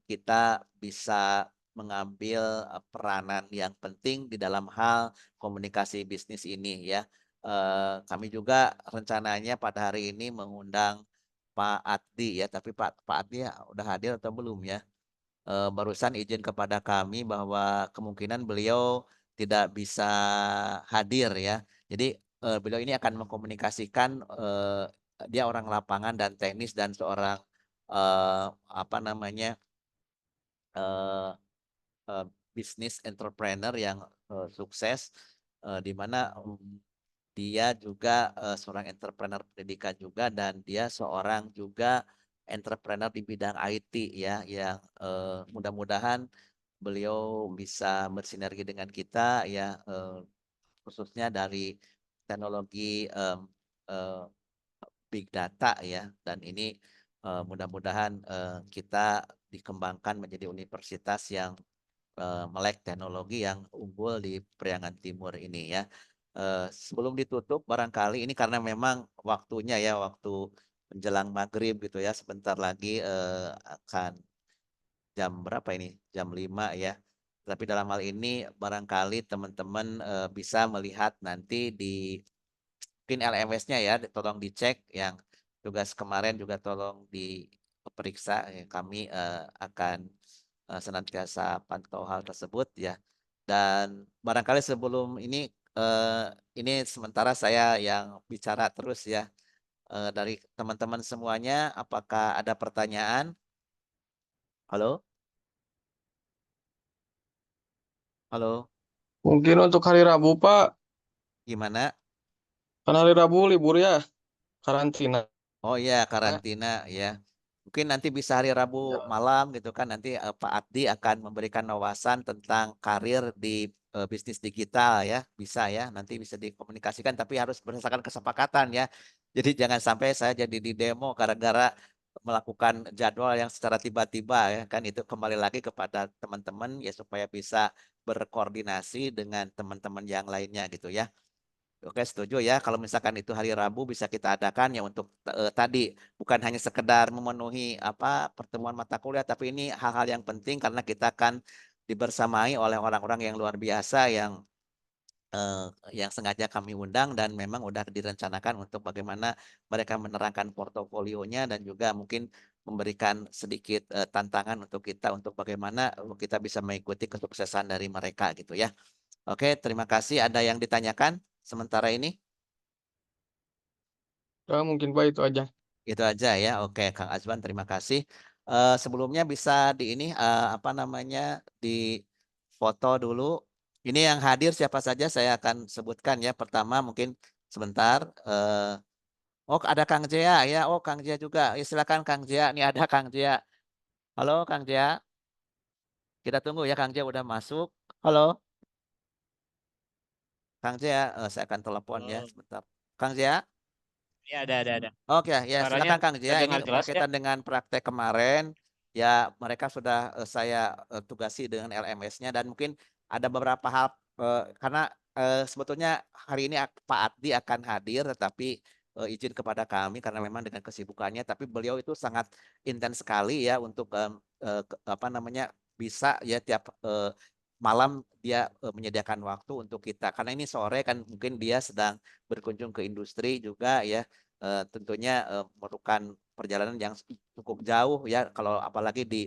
kita bisa mengambil peranan yang penting di dalam hal komunikasi bisnis ini ya. Kami juga rencananya pada hari ini mengundang Pak Addi ya, tapi Pak Addi ya udah hadir atau belum ya? Barusan izin kepada kami bahwa kemungkinan beliau tidak bisa hadir ya. Jadi, beliau ini akan mengkomunikasikan, dia orang lapangan dan teknis dan seorang, apa namanya, eee eee, bisnis entrepreneur yang, sukses, di mana, dia juga, seorang entrepreneur pendidikan juga dan dia seorang juga entrepreneur di bidang IT ya yang, mudah-mudahan beliau bisa bersinergi dengan kita ya, khususnya dari teknologi, eee, big data ya dan ini, mudah-mudahan, kita dikembangkan menjadi universitas yang melek teknologi yang unggul di Priangan Timur ini ya. Sebelum ditutup barangkali ini karena memang waktunya ya, waktu menjelang maghrib gitu ya, sebentar lagi, akan jam berapa ini? Jam 5 ya. Tapi dalam hal ini barangkali teman-teman, bisa melihat nanti di mungkin LMS-nya ya, tolong dicek yang tugas kemarin juga tolong diperiksa, ya kami, akan, senantiasa pantau hal tersebut ya. Dan barangkali sebelum ini sementara saya yang bicara terus ya, dari teman-teman semuanya apakah ada pertanyaan? Halo? Halo? Mungkin untuk hari Rabu, Pak. Gimana? Kan hari Rabu libur ya, karantina. Oh iya, karantina ya. Mungkin nanti bisa hari Rabu Ya. malam gitu kan nanti, Pak Addi akan memberikan wawasan tentang karir di, bisnis digital ya, bisa ya, nanti bisa dikomunikasikan tapi harus berdasarkan kesepakatan ya. Jadi jangan sampai saya jadi di-demo gara-gara melakukan jadwal yang secara tiba-tiba ya, kan itu kembali lagi kepada teman-teman ya supaya bisa berkoordinasi dengan teman-teman yang lainnya gitu ya. Oke, setuju ya kalau misalkan itu hari Rabu bisa kita adakan ya untuk, tadi bukan hanya sekedar memenuhi apa, pertemuan mata kuliah, tapi ini hal-hal yang penting karena kita akan dibersamai oleh orang-orang yang luar biasa yang sengaja kami undang dan memang udah direncanakan untuk bagaimana mereka menerangkan portofolionya dan juga mungkin memberikan sedikit, tantangan untuk kita untuk bagaimana, kita bisa mengikuti kesuksesan dari mereka gitu ya. Oke, terima kasih. Ada yang ditanyakan sementara ini? Ya, mungkin Pak itu aja. Itu aja ya, oke Kang Azwan terima kasih. Sebelumnya bisa di ini, apa namanya, di foto dulu. Ini yang hadir siapa saja saya akan sebutkan ya. Pertama mungkin sebentar, oh ada Kang Jea ya, oh Kang Jea juga, ya silakan Kang Jea, nih ada Kang Jea. Halo Kang Jea, kita tunggu ya Kang Jea udah masuk. Halo Kang Jea, saya akan telepon ya Halo, sebentar. Kang Jea? ya ada. Oke, ya Suaranya silakan Kang Jia, terdengar ini jelas ya? berkaitan dengan praktek kemarin, ya mereka sudah, saya, tugasi dengan LMS-nya dan mungkin ada beberapa hal, karena, sebetulnya hari ini Pak Addi akan hadir tetapi, izin kepada kami karena memang dengan kesibukannya, tapi beliau itu sangat intens sekali ya untuk, apa namanya, bisa ya tiap, malam dia, menyediakan waktu untuk kita. Karena ini sore kan mungkin dia sedang berkunjung ke industri juga ya. Tentunya, memerlukan perjalanan yang cukup jauh ya, kalau apalagi di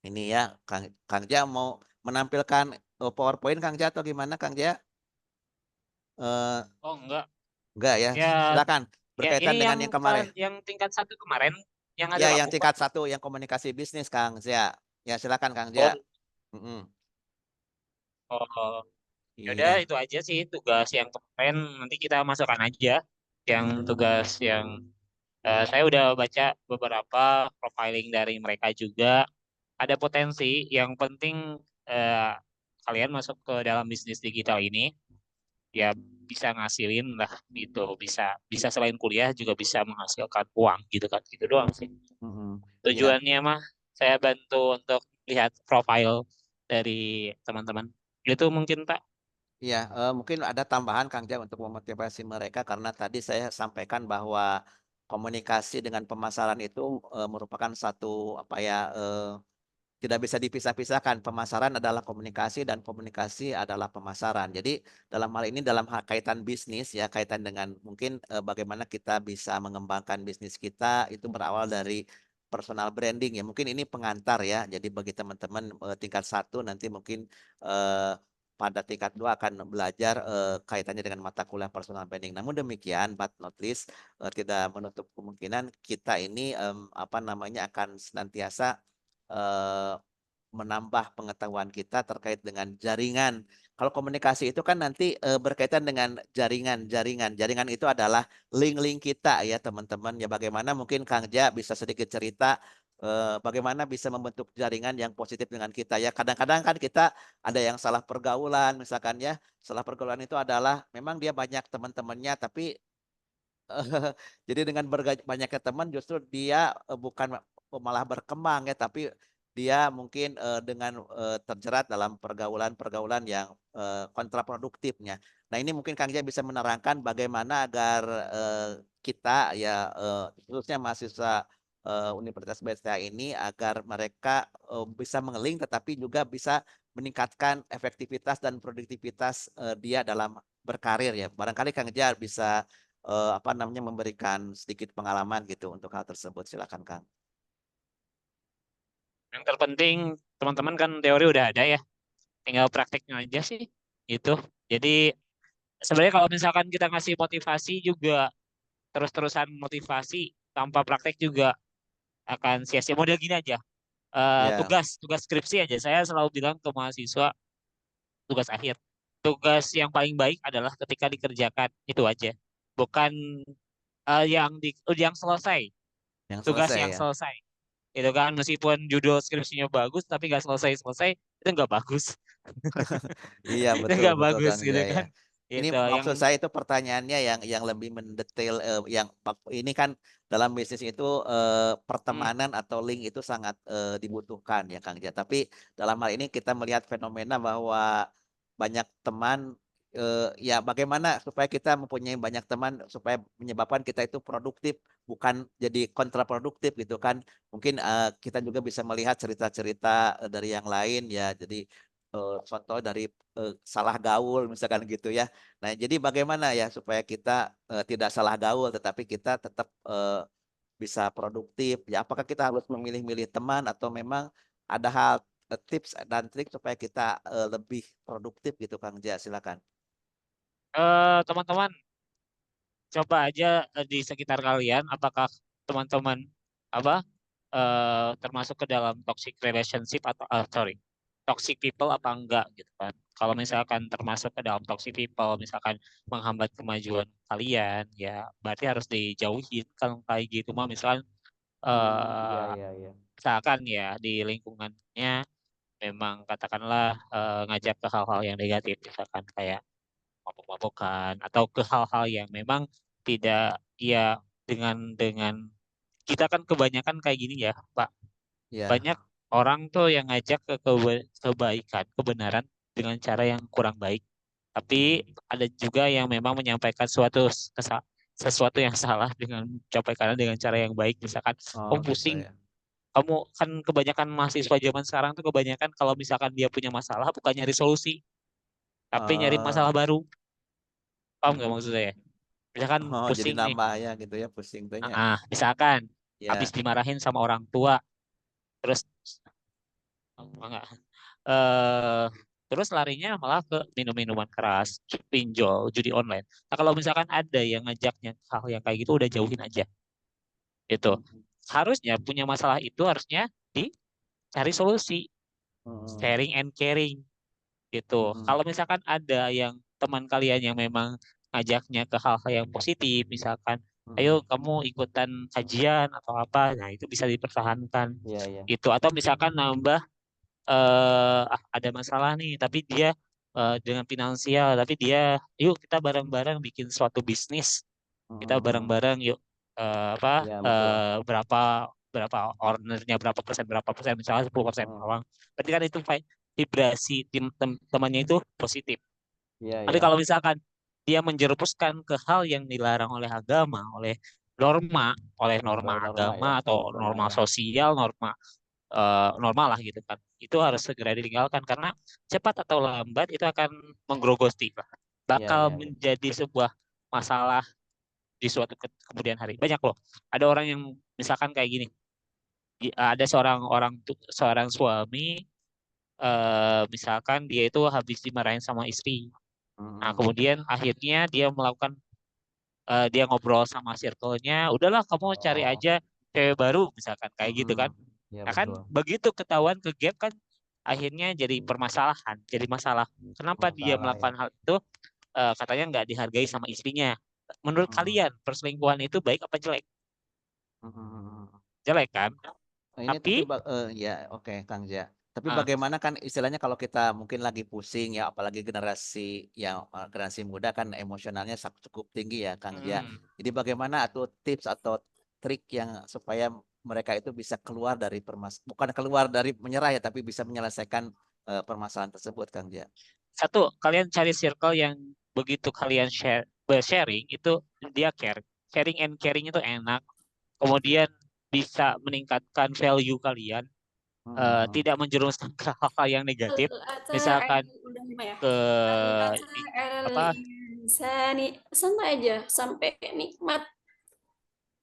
ini ya, Kang Kang Jia mau menampilkan, PowerPoint Kang Jia atau gimana Kang Jia? Eee, Oh enggak, enggak ya? ya Silakan, ya ini berkaitan dengan yang yang kemarin. yang tingkat satu kemarin yang hari Ya yang Rabu Pak. tingkat 1 yang komunikasi bisnis Kang Jia. Ya silakan Kang Oh, Jia. Mhm, oh, ya udah iya, itu aja sih tugas yang kemarin nanti kita masukkan aja yang tugas yang saya udah baca beberapa profiling dari mereka juga ada potensi yang penting eh, kalian masuk ke dalam bisnis digital ini ya bisa ngasilin lah gitu bisa bisa selain kuliah juga bisa menghasilkan uang gitu kan gitu doang sih mhm, iya. tujuannya mah saya bantu untuk lihat profil dari teman-teman itu mungkin Pak. Iya, mungkin ada tambahan Kang Jaa untuk memotivasi mereka karena tadi saya sampaikan bahwa komunikasi dengan pemasaran itu merupakan satu apa ya tidak bisa dipisah-pisahkan. Pemasaran adalah komunikasi dan komunikasi adalah pemasaran. Jadi dalam hal ini dalam kaitan bisnis ya, kaitan dengan mungkin bagaimana kita bisa mengembangkan bisnis kita itu berawal dari personal branding ya. Mungkin ini pengantar ya. Jadi bagi teman-teman tingkat 1 nanti mungkin eh, pada tingkat 2 akan belajar kaitannya dengan mata kuliah personal branding. Namun demikian, but not least, tidak menutup kemungkinan kita ini apa namanya akan senantiasa eh, menambah pengetahuan kita terkait dengan jaringan. Kalau komunikasi itu kan nanti berkaitan dengan jaringan. Jaringan itu adalah link-link kita ya teman-teman. Ya bagaimana mungkin Kang Ja bisa sedikit cerita bagaimana bisa membentuk jaringan yang positif dengan kita ya. Kadang-kadang kan kita ada yang salah pergaulan misalkan ya. Salah pergaulan itu adalah memang dia banyak teman-temannya tapi jadi dengan banyaknya teman justru dia bukan malah berkembang ya, tapi dia mungkin dengan terjerat dalam pergaulan-pergaulan yang kontraproduktifnya. Nah ini mungkin Kang Jaya bisa menerangkan bagaimana agar kita ya khususnya mahasiswa Universitas BSTA ini agar mereka bisa mengeling tetapi juga bisa meningkatkan efektivitas dan produktivitas dia dalam berkarir ya. Barangkali Kang Jaya bisa apa namanya memberikan sedikit pengalaman gitu untuk hal tersebut. Silakan Kang. Yang terpenting teman-teman kan teori udah ada ya, tinggal prakteknya aja sih itu. Jadi sebenarnya kalau misalkan kita ngasih motivasi juga terus-terusan motivasi tanpa praktek juga akan sia-sia. Model gini aja, Ya, tugas tugas skripsi aja. Saya selalu bilang ke mahasiswa tugas akhir, tugas yang paling baik adalah ketika dikerjakan itu aja, bukan yang selesai, yang tugas selesai yang ya. selesai. Itu kan meskipun judul skripsinya bagus tapi nggak selesai-selesai itu nggak bagus. Iya Itu betul nggak betul bagus Kang gitu Jaya. kan. Ini Itu yang maksud saya itu pertanyaannya yang lebih mendetail yang ini kan dalam bisnis itu hmm, pertemanan atau link itu sangat dibutuhkan ya Kang Jaya. Tapi dalam hal ini kita melihat fenomena bahwa banyak teman ya bagaimana supaya kita mempunyai banyak teman supaya menyebabkan kita itu produktif bukan jadi kontraproduktif gitu kan. Mungkin kita juga bisa melihat cerita-cerita dari yang lain ya. Jadi contoh dari salah gaul misalkan gitu ya. Nah, jadi bagaimana ya supaya kita tidak salah gaul tetapi kita tetap bisa produktif. Ya, apakah kita harus memilih-milih teman atau memang ada hal tips dan trik supaya kita lebih produktif gitu Kang Ja, silakan. teman-teman coba aja di sekitar kalian apakah teman-teman apa termasuk ke dalam toxic relationship atau sorry, toxic people apa enggak gitu kan. Kalau misalkan termasuk ke dalam toxic people, misalkan menghambat kemajuan kalian, ya berarti harus dijauhin. Kalau kayak gitu mah misalkan Iya, eh, iya, iya. misalkan ya di lingkungannya memang katakanlah ngajak ke hal-hal yang negatif, misalkan kayak mabuk-mabukan atau ke hal-hal yang memang tidak ya dengan kita kan kebanyakan kayak gini ya Pak, Iya. banyak orang tuh yang ngajak ke kebaikan kebenaran dengan cara yang kurang baik, tapi Hmm. ada juga yang memang menyampaikan sesuatu yang salah dengan menyampaikannya dengan cara yang baik. Misalkan Oh kamu gitu pusing, ya. kamu kan kebanyakan mahasiswa zaman sekarang tuh kebanyakan kalau misalkan dia punya masalah bukan nyari solusi tapi nyari Eh, masalah baru. Paham nggak maksud saya? Misalkan oh jadi pusing nih, nambah ya gitu ya pusing tuhnya. misalkan habis Ya. dimarahin sama orang tua, terus enggak, eh terus larinya malah ke minum-minuman keras, pinjol, judi online. Nah kalau misalkan ada yang ngajaknya hal yang kayak gitu udah jauhin aja. Itu Hmm. harusnya punya masalah itu harusnya dicari solusi, Hmm. sharing and caring gitu. Hmm. Kalau misalkan ada yang teman kalian yang memang ngajaknya ke hal-hal yang positif, misalkan, Hmm. ayo kamu ikutan kajian atau apa, nah itu bisa dipertahankan. Iya, iya. Itu atau misalkan nambah ada masalah nih, tapi dia dengan finansial, tapi dia, yuk kita bareng-bareng bikin suatu bisnis, kita Hmm. bareng-bareng yuk Ya betul. berapa berapa ownernya berapa persen misalnya 10% Hmm. bawang. Berarti kan itu vibrasi temannya itu positif. Iya, Tapi iya. kalau misalkan dia menjerumuskan ke hal yang dilarang oleh agama, oleh norma, oleh Oh, norma oleh norma ya, agama oleh atau norma norma ya. sosial, norma normal lah gitu kan. Itu harus segera ditinggalkan karena cepat atau lambat itu akan menggerogoti lah. Iya, Bakal iya, iya. menjadi sebuah masalah di suatu kemudian hari. Banyak loh. Ada orang yang misalkan kayak gini. Ada seorang suami misalkan dia itu habis dimarahin sama istri. Nah, Mm-mm. kemudian akhirnya dia ngobrol sama circle-nya, udahlah kamu cari Oh, aja cewek baru misalkan kayak gitu kan. mm-mm. Iya Nah kan betul. begitu ketahuan ke gap kan akhirnya jadi permasalahan, jadi masalah. Kenapa dia Masalah ya. melakukan hal itu? Katanya nggak dihargai sama istrinya. Menurut Mm-mm. kalian perselingkuhan itu baik apa jelek? Mm-mm. Jelek kan? Nah, ini tapi Tapi ya oke Kang Ja. Tapi ah, bagaimana kan istilahnya kalau kita mungkin lagi pusing ya, apalagi generasi muda kan emosionalnya cukup tinggi ya Kang Ja. hmm, Jadi bagaimana atau tips atau trik yang supaya mereka itu bisa keluar dari bukan keluar dari menyerah ya, tapi bisa menyelesaikan permasalahan tersebut Kang Ja. satu, kalian cari circle yang begitu kalian sharing itu dia care. Sharing and caring itu enak. Kemudian bisa meningkatkan value kalian, Mm-mm. tidak menjerumuskan ke hal-hal yang negatif. Ata Misalkan udah lima ya. ke Ata alal apa insani santai aja sampai nikmat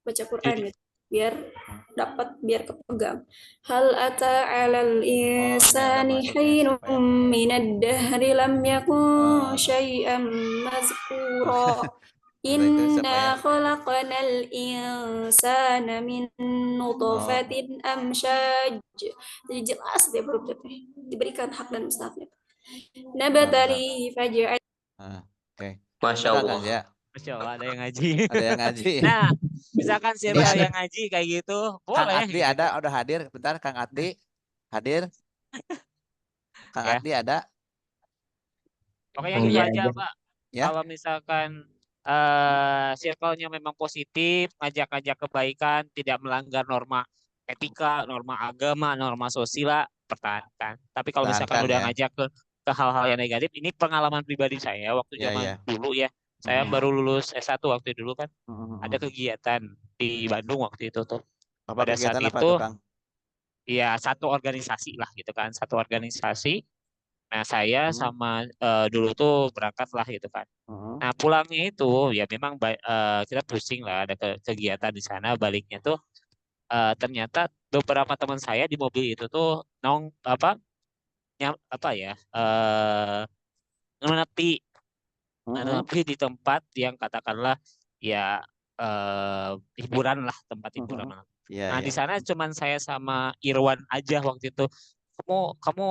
baca Quran judi gitu. Biar kepegang. Hal ata alal Oh, ini ada insani masuknya supaya hinum minad dahri lam yakun eh, syai'am mazkura. udah itu supaya Inna khalaqnal insana min oh, nutfatin amsyaj. Jadi jelas dia huruf-hurufnya. Diberikan hak dan mustahaknya. benar-benar. Nabatali fajr. Ah, oke. Masya Silakan Kang Allah. Ya. Masya Allah ada yang ngaji. Ada yang ngaji. Nah, misalkan Ini circle ada yang ngaji kayak gitu, Kang boleh Adli gitu. ada udah hadir. Bentar Kang Adli hadir. Kang Ya, Adli ada pokoknya gitu Iya aja, aja. Pak. ya. Kalau misalkan circle-nya memang positif, ngajak-ngajak kebaikan, tidak melanggar norma etika, norma agama, norma sosial, pertahankan. Tapi kalau misalkan Tahankan udah ya. ngajak ke hal-hal yang negatif, ini pengalaman pribadi saya waktu Ya zaman ya. dulu ya. Saya Mm-mm. baru lulus S1 waktu dulu kan. Ada Mm-mm. kegiatan di Bandung waktu itu tuh. Apa Pada saat kegiatan apa tuh itu Kang? ya satu organisasi lah gitu kan, satu organisasi. Nah, saya Mm. sama dulu tuh berangkat lah gitu kan. Mm-mm. Nah, pulangnya itu ya memang kita pusing lah ada kegiatan di sana. Baliknya tuh ternyata beberapa teman saya di mobil itu tuh apa ya menepi Mm-mm. menepi di tempat yang katakanlah ya hiburan lah, tempat hiburan Mm-mm. lah. Iya Nah, ya. di sana cuman saya sama Irwan aja waktu itu. Kamu kamu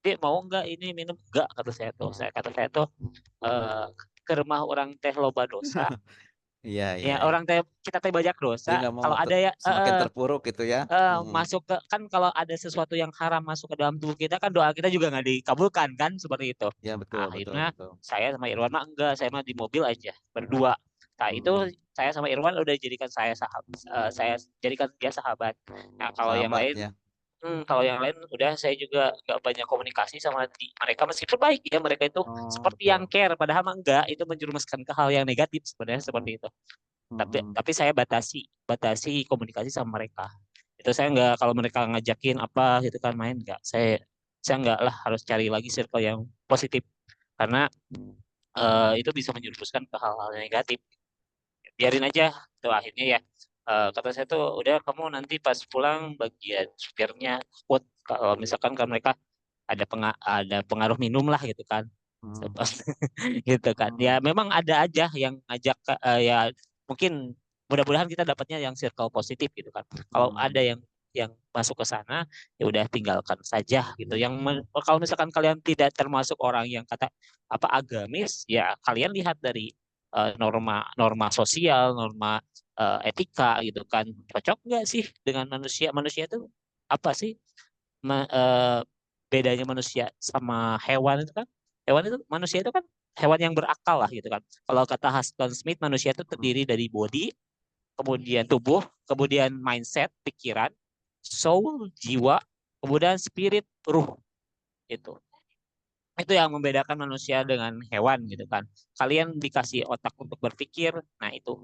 Dek mau nggak ini minum? Nggak, kata saya tuh eh, ke rumah orang teh loba dosa. Iya Ya iya iya. orang teh kita teh banyak dosa. Jadi nggak mau Kalau ada ya semakin terpuruk gitu ya. Mm-mm. masuk ke kan kalau ada sesuatu yang haram masuk ke dalam tubuh kita kan doa kita juga nggak dikabulkan kan seperti itu. Ya Nah, betul betul akhirnya betul. saya sama Irwan mah enggak, saya mah di mobil aja berdua. Nah itu Mm-mm. saya sama Irwan udah jadikan saya jadikan dia sahabat. Nah kalau yang Sahabat lain ya. udah saya juga nggak banyak komunikasi sama mereka meskipun baik ya mereka itu Oh seperti yang betul. care padahal mah enggak itu menjerumuskan ke hal yang negatif sebenarnya Mm-mm. seperti itu. Mm-mm. Tapi saya batasi komunikasi sama mereka. Itu saya nggak kalau mereka ngajakin apa gitu kan main nggak. Saya nggak lah harus cari lagi circle yang positif karena itu bisa menjerumuskan ke hal-hal yang negatif. Biarin aja tuh akhirnya ya. Kata saya tuh udah kamu nanti pas pulang bagian supirnya takut kalau misalkan kan mereka ada pengaruh minum lah gitu kan. Mm-mm. Gitu kan. Ya Mm-mm. memang ada aja yang ngajak ya mungkin mudah-mudahan kita dapatnya yang circle positif gitu kan. Kalau ada Mm-mm. yang masuk ke sana ya udah tinggalkan saja gitu. Kalau misalkan kalian tidak termasuk orang yang kata apa agamis ya kalian lihat dari norma norma sosial, norma etika gitu kan. Cocok nggak sih dengan manusia? Manusia itu apa sih ma- eh, bedanya manusia sama hewan itu kan? Manusia itu kan hewan yang berakal lah gitu kan. Kalau kata Huston Smith manusia itu terdiri dari body, kemudian tubuh, kemudian mindset, pikiran, soul, jiwa, kemudian spirit, ruh itu. Itu yang membedakan manusia dengan hewan gitu kan. Kalian dikasih otak untuk berpikir, nah itu.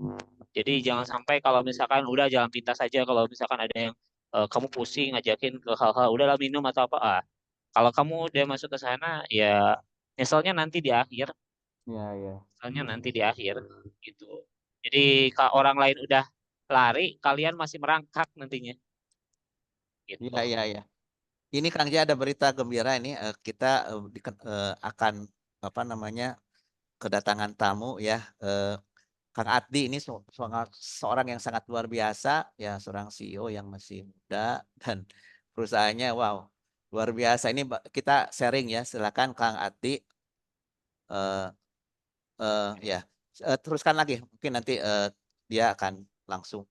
Jadi jangan sampai kalau misalkan udah jalan pintas saja, kalau misalkan ada yang kamu pusing ngajakin ke hal-hal udahlah minum atau apa. Kalau kamu udah masuk ke sana ya nyeselnya nanti di akhir, Iya, iya. nyeselnya nanti di akhir gitu. Jadi kalau orang lain udah lari, kalian masih merangkak nantinya gitu. Iya, iya, iya. Ini Kang Ja ada berita gembira ini, kita akan apa namanya, kedatangan tamu ya, Kang Addi ini seorang yang sangat luar biasa ya, seorang CEO yang masih muda dan perusahaannya wow luar biasa. Ini kita sharing ya, silakan Kang Addi, eh, ya. Teruskan lagi mungkin nanti dia akan langsung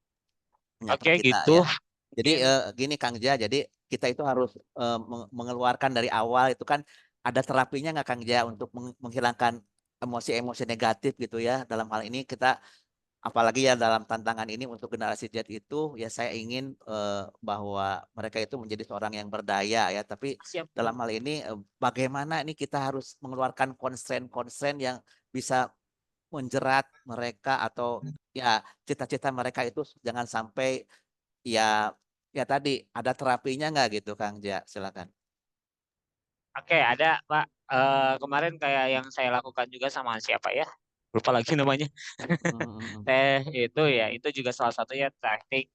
menyapa Oke kita gitu. ya. Jadi Mungkin gini Kang Ja, jadi kita itu harus mengeluarkan dari awal itu kan ada terapinya nggak Kang Ja untuk menghilangkan emosi-emosi negatif gitu ya. Dalam hal ini kita apalagi ya dalam tantangan ini untuk generasi Z itu ya saya ingin bahwa mereka itu menjadi seorang yang berdaya ya. Tapi siap. dalam hal ini bagaimana ini kita harus mengeluarkan konstrain-konstrain yang bisa menjerat mereka atau ya cita-cita mereka itu jangan sampai ya ya tadi ada terapinya nggak gitu Kang Ja, silakan. Oke, ada Pak. Kemarin kayak yang saya lakukan juga sama siapa ya? Lupa lagi namanya. Mm, mm, mm. Itu ya, itu juga salah satunya teknik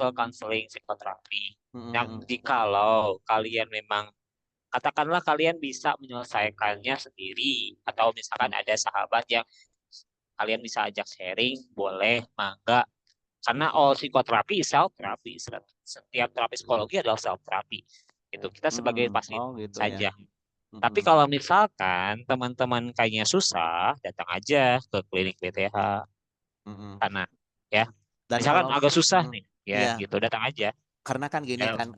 konseling psikoterapi. Mm, Yang mm, mm. jikalau kalian memang katakanlah kalian bisa menyelesaikannya sendiri atau misalkan ada sahabat yang kalian bisa ajak sharing, boleh, mangga. Karena all psikoterapi self terapi. Setiap terapi psikologi adalah self terapi. Itu kita Mm, mm, sebagai mm. pasien Oh gitu ya. saja. Mm, Tapi mm, kalau misalkan teman-teman kayaknya susah, datang aja ke klinik BTH mm, mm. sana ya. Dan Misalkan kalau agak susah mm, nih, ya iya gitu datang aja. karena kan gini Ya, kan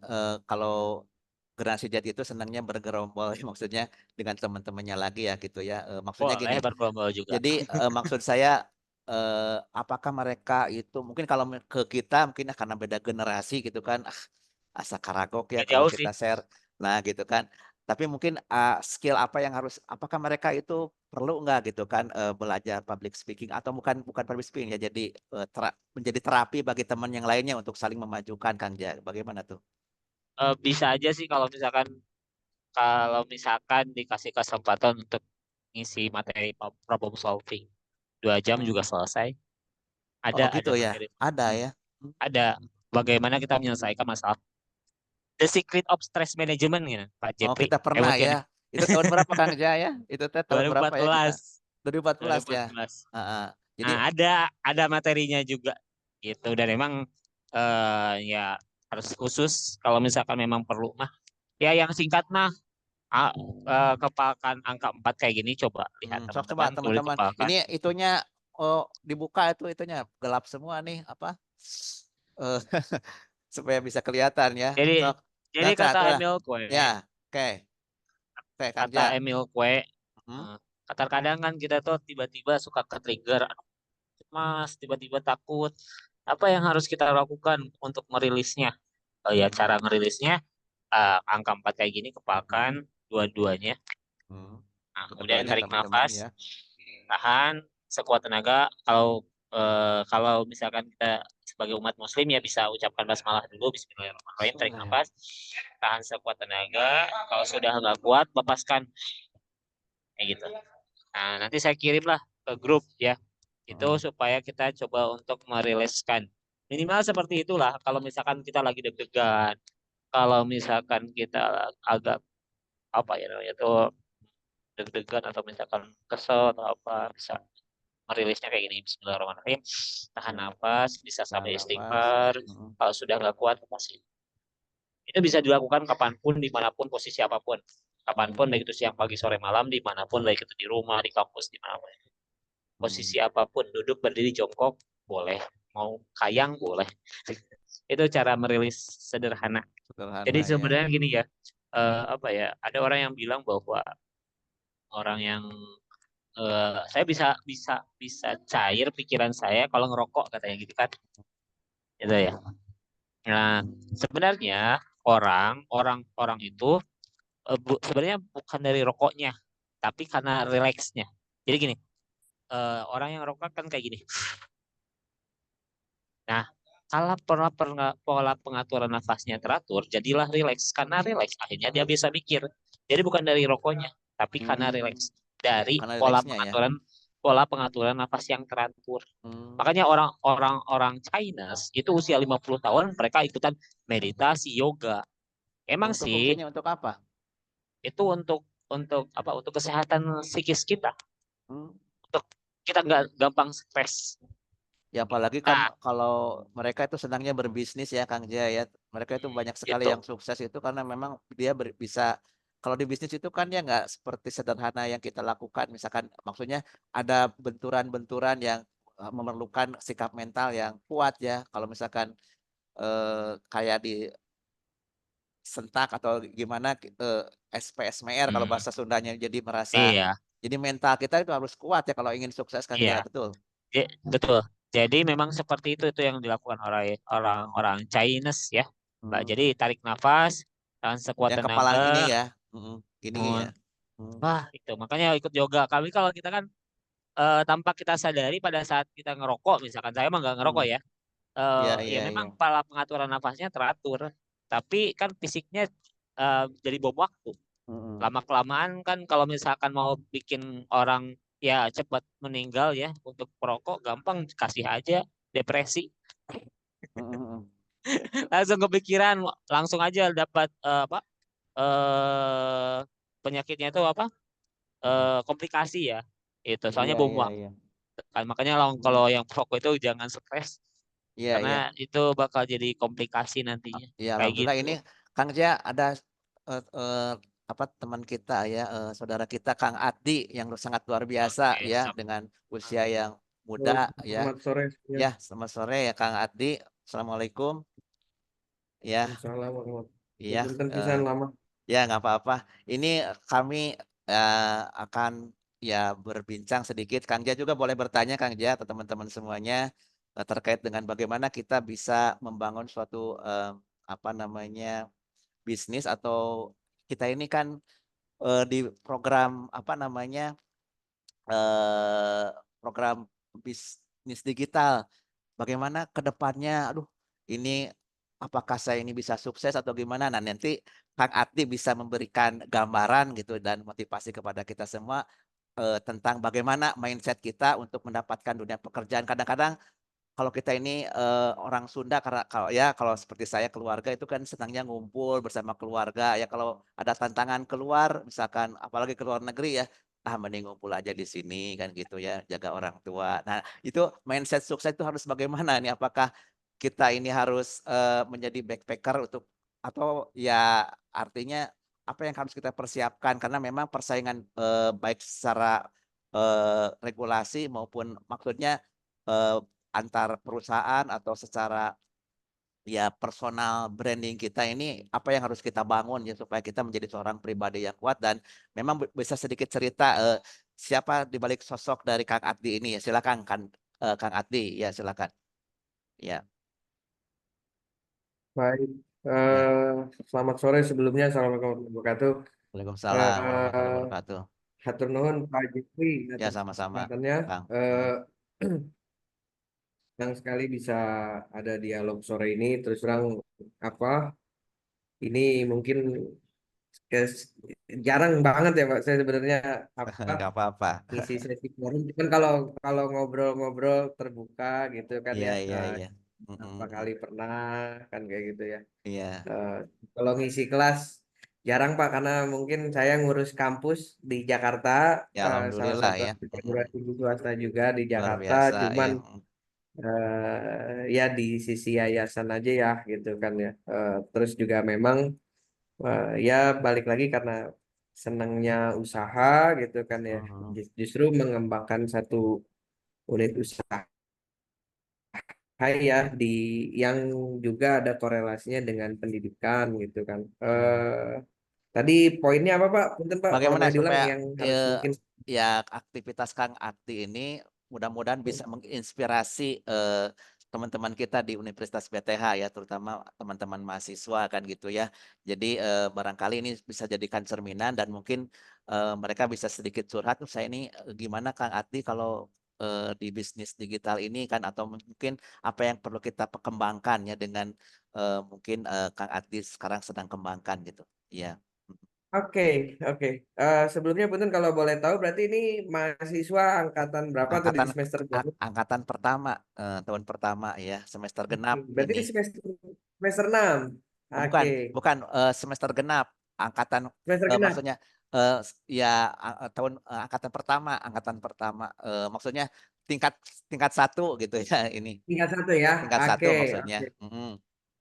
kalau generasi Z itu senangnya bergerombol maksudnya dengan teman-temannya lagi ya gitu ya. Maksudnya gini. boleh bergerombol juga. Jadi maksud saya apakah mereka itu mungkin kalau ke kita mungkin karena beda generasi gitu kan asa karagok ya Gak kalau jauh kita sih. share. Nah gitu kan. Tapi mungkin skill apa yang harus apakah mereka itu perlu nggak gitu kan belajar public speaking atau bukan bukan public speaking ya jadi menjadi terapi bagi teman yang lainnya untuk saling memajukan Kang Ja. Bagaimana tuh? Bisa aja sih kalau misalkan dikasih kesempatan untuk ngisi materi problem solving 2 jam juga Hmm. selesai. Oh Ada gitu ya. materi. Ada Hmm, ya. Hmm. ada bagaimana kita menyelesaikan masalah. The Secret of Stress Management gitu, Pak Oh Jeffrey. kita pernah Mungkin ya. Itu tahun berapa Kang Ja ya? Itu teh tahun berapa ya kita? 2014. 2014 ya. 2014. Heeh. Jadi Nah, ada materinya juga gitu dan memang ya harus khusus kalau misalkan memang perlu mah. Ya yang singkat mah kepalkan angka 4 kayak gini coba lihat sok coba teman-teman tulis teman-teman. kepalkan. Ini itunya oh dibuka itu itunya gelap semua nih apa? Eh, supaya bisa kelihatan ya. Jadi Sok jadi baca kata tuh lah. Emil Kue, Ya, oke. Oke Kang kata Ja. Emil Kue, Hmm? kadang kan kita tuh tiba-tiba suka ke-trigger, "Aduh, Mas, tiba-tiba takut. Apa yang harus kita lakukan untuk merilisnya?" Oh ya, cara ngerilisnya angka 4 kayak gini kepalkan dua-duanya. Hmm. Nah, kemudian Kedua-duanya tarik teman-teman nafas, ya. tahan sekuat tenaga. Kalau misalkan kita sebagai umat muslim ya bisa ucapkan basmalah dulu, bismillahirrahmanirrahim, tarik Bismillah ya. nafas, tahan sekuat tenaga. Kalau sudah nggak kuat, lepaskan kayak gitu. Nah, nanti saya kirimlah ke grup ya. Itu Hmm. supaya kita coba untuk meriliskan. Minimal seperti itulah kalau misalkan kita lagi deg-degan, kalau misalkan kita agak apa ya namanya itu deg-degan atau misalkan kesel atau apa bisa merilisnya kayak gini, Bismillahirrahmanirrahim, tahan nafas, bisa Tahan sampai nafas. istighfar, Hmm. kalau sudah nggak kuat lepasin. Itu bisa dilakukan kapanpun, dimanapun, posisi apapun, kapanpun, baik itu siang, pagi, sore, malam, dimanapun, baik itu di rumah, di kampus, dimanapun, Hmm. posisi apapun, duduk, berdiri, jongkok, boleh, mau kayang, boleh. Itu cara merilis sederhana. Jadi Sederhana ya. sebenarnya gini ya, apa ya, ada orang yang bilang bahwa orang yang saya bisa bisa bisa cair pikiran saya kalau ngerokok katanya gitu kan, gitu ya. Nah, sebenarnya orang orang orang itu sebenarnya bukan dari rokoknya, tapi karena rileksnya. Jadi gini, orang yang rokok kan kayak gini. Nah, kalau pola pengaturan nafasnya teratur, jadilah rileks. Karena rileks, akhirnya dia bisa mikir. Jadi bukan dari rokoknya, tapi karena rileks. Dari Karena rileksnya ya. pola pengaturan nafas yang teratur. Makanya orang Chinese itu usia 50 tahun mereka ikutan meditasi, yoga. Emang Untuk sih fungsinya untuk apa? itu untuk apa? Untuk kesehatan psikis kita. Hmm. Untuk kita nggak gampang stres. Ya apalagi kan Nah, kalau mereka itu senangnya berbisnis ya Kang Jaya ya. Mereka itu banyak sekali itu. yang sukses itu karena memang dia bisa kalau di bisnis itu kan ya nggak seperti sederhana yang kita lakukan. Misalkan maksudnya ada benturan-benturan yang memerlukan sikap mental yang kuat ya. Kalau misalkan kayak di sentak atau gimana SPSMR kalau Hmm, bahasa Sundanya jadi merasa iya, jadi mental kita itu harus kuat ya kalau ingin sukses Kang Jaya iya. betul. Betul. Jadi memang seperti itu yang dilakukan oleh orang-orang Chinese ya, Mbak. Hmm. Jadi tarik nafas dan sekuat Yang kepala tenaga. ini ya. Mm-mm. Ini ya. Hmm, Hmm. Wah, itu makanya ikut yoga. Kami kalau kita kan tanpa kita sadari pada saat kita ngerokok, misalkan saya emang nggak ngerokok Hmm. ya, Iya ya iya memang iya. pola pengaturan nafasnya teratur, tapi kan fisiknya jadi bom waktu. Mm-mm. Lama-kelamaan kan kalau misalkan mau bikin orang ya cepat meninggal ya untuk perokok gampang kasih aja depresi. Mm-mm. Langsung kepikiran, langsung aja dapat apa eh penyakitnya itu apa Mm-mm. komplikasi ya itu soalnya Iya bom iya waktu iya. kan. Makanya Mm. kalau yang perokok itu jangan stres Iya karena iya. itu bakal jadi komplikasi nantinya Iya kayak alhamdulillah gitu. ini Kang Jaya ada apa teman kita ya saudara kita Kang Adi yang sangat luar biasa Oke, ya dengan usia yang muda Oh, ya. selamat sore. Ya. Ya, selamat sore ya Kang Adi. Assalamualaikum. Ya, Waalaikumsalam warahmatullahi iya. wabarakatuh. Punten eh, pisan lama. Ya, nggak apa-apa. Ini kami akan ya berbincang sedikit. Kang Ja juga boleh bertanya, Kang Ja, atau teman-teman semuanya terkait dengan bagaimana kita bisa membangun suatu apa namanya bisnis atau kita ini kan di program apa namanya eh, program bisnis digital. Bagaimana ke depannya? Aduh, ini apakah saya ini bisa sukses atau gimana? Nah, nanti Kang Ati bisa memberikan gambaran gitu dan motivasi kepada kita semua tentang bagaimana mindset kita untuk mendapatkan dunia pekerjaan. Kadang-kadang kalau kita ini orang Sunda karena kalau seperti saya keluarga itu kan senangnya ngumpul bersama keluarga ya kalau ada tantangan keluar misalkan apalagi ke luar negeri ya mending ngumpul aja di sini kan gitu ya jaga orang tua. Nah, itu mindset sukses itu harus bagaimana nih apakah kita ini harus menjadi backpacker untuk atau ya artinya apa yang harus kita persiapkan karena memang persaingan baik secara regulasi maupun maksudnya eh, antar perusahaan atau secara ya personal branding kita ini apa yang harus kita bangun ya supaya kita menjadi seorang pribadi yang kuat dan memang bisa sedikit cerita siapa di balik sosok dari Kang Addi ini ya silakan kan Kang Addi ya silakan ya Baik. ya Eh, Selamat sore sebelumnya. Assalamualaikum warahmatullahi wabarakatuh. Waalaikumsalam warahmatullahi Eh, wabarakatuh Hatur nuhun Pak Jeffrey ya atas sama-sama kesempatannya. Kang. Eh, Senang sekali bisa ada dialog sore ini. Terus terang apa? Ini mungkin kes- jarang banget ya Pak. Saya sebenarnya apa Nggak apa-apa ngisi sesi forum. Cuman kalau kalau ngobrol-ngobrol terbuka gitu kan iya ya. iya iya Mm-mm, Berapa mm. kali pernah kan kayak gitu ya. Iya Eh, Kalau ngisi kelas jarang Pak karena mungkin saya ngurus kampus di Jakarta, ya salah alhamdulillah satu ya perguruan tinggi swasta juga di luar Jakarta, biasa cuman ya ya di sisi yayasan aja ya gitu kan ya. Terus juga memang ya balik lagi karena senangnya usaha gitu kan ya, Mm. justru mengembangkan satu unit usaha ya di yang juga ada korelasinya dengan pendidikan gitu kan. Mm. Tadi poinnya apa Pak? Punten Pak, kalau Bagaimana boleh diulang supaya yang harus mungkin. ya aktivitas Kang Ati ini mudah-mudahan bisa menginspirasi teman-teman kita di Universitas BTH ya, terutama teman-teman mahasiswa kan gitu ya. Jadi barangkali ini bisa jadikan cerminan dan mungkin mereka bisa sedikit curhat, "Tuh saya ini gimana Kang Ati kalau di bisnis digital ini kan atau mungkin apa yang perlu kita kembangkan ya dengan mungkin Kang Ati sekarang sedang kembangkan gitu." Iya. Oke, oke. Sebelumnya Punten kalau boleh tahu berarti ini mahasiswa angkatan berapa atau di Angkatan semester berapa? angkatan pertama, tahun pertama ya, semester genap Berarti di ini. semester 6. Oh, bukan, Oke, bukan semester genap, angkatan semester genap. maksudnya angkatan pertama maksudnya tingkat tingkat satu gitu ya ini. Tingkat 1 ya. Tingkat satu Oke, maksudnya. oke. Mm-mm.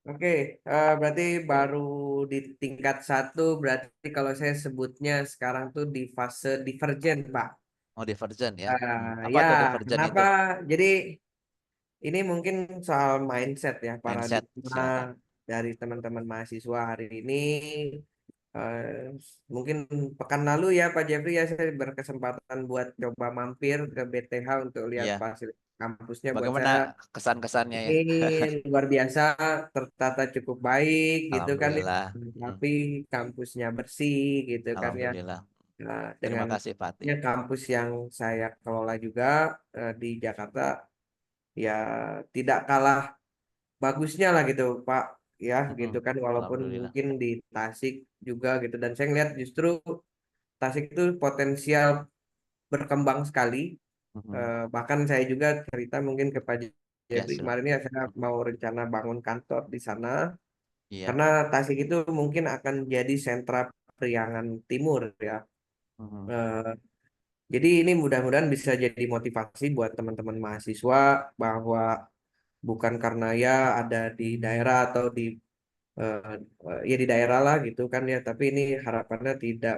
Oke, berarti baru di tingkat 1, berarti kalau saya sebutnya sekarang tuh di fase divergen, Pak. Oh, Divergent ya. Apa Ya, tuh Divergent kenapa? itu? Jadi ini mungkin soal mindset ya, Mindset, paradigma silakan. dari teman-teman mahasiswa hari ini. Eh, Mungkin pekan lalu ya Pak Jeffrey ya saya berkesempatan buat coba mampir ke BTH untuk lihat Iya. fasilitas kampusnya. Buat Bagaimana saya kesan-kesannya ya? ini luar biasa, tertata cukup baik gitu kan ya. Alhamdulillah. Mm. Tapi kampusnya bersih gitu kan ya. Alhamdulillah. Nah, Terima dengan kasih Pak Ati. kampus yang saya kelola juga di Jakarta ya tidak kalah bagusnya lah gitu Pak ya gitu Mm-mm. kan, walaupun Alhamdulillah. mungkin di Tasik juga gitu, dan saya ngeliat justru Tasik itu potensial berkembang sekali. Mm-mm. Bahkan saya juga cerita mungkin ke Pak Ya, Jeffrey kemarin ya, saya Mm-mm. mau rencana bangun kantor di sana Iya. karena Tasik itu mungkin akan jadi sentra Priangan Timur ya. Mm-mm. Eh, jadi ini mudah-mudahan bisa jadi motivasi buat teman-teman mahasiswa bahwa bukan karena ya ada di daerah atau di eh, ya di daerah lah gitu kan ya, tapi ini harapannya tidak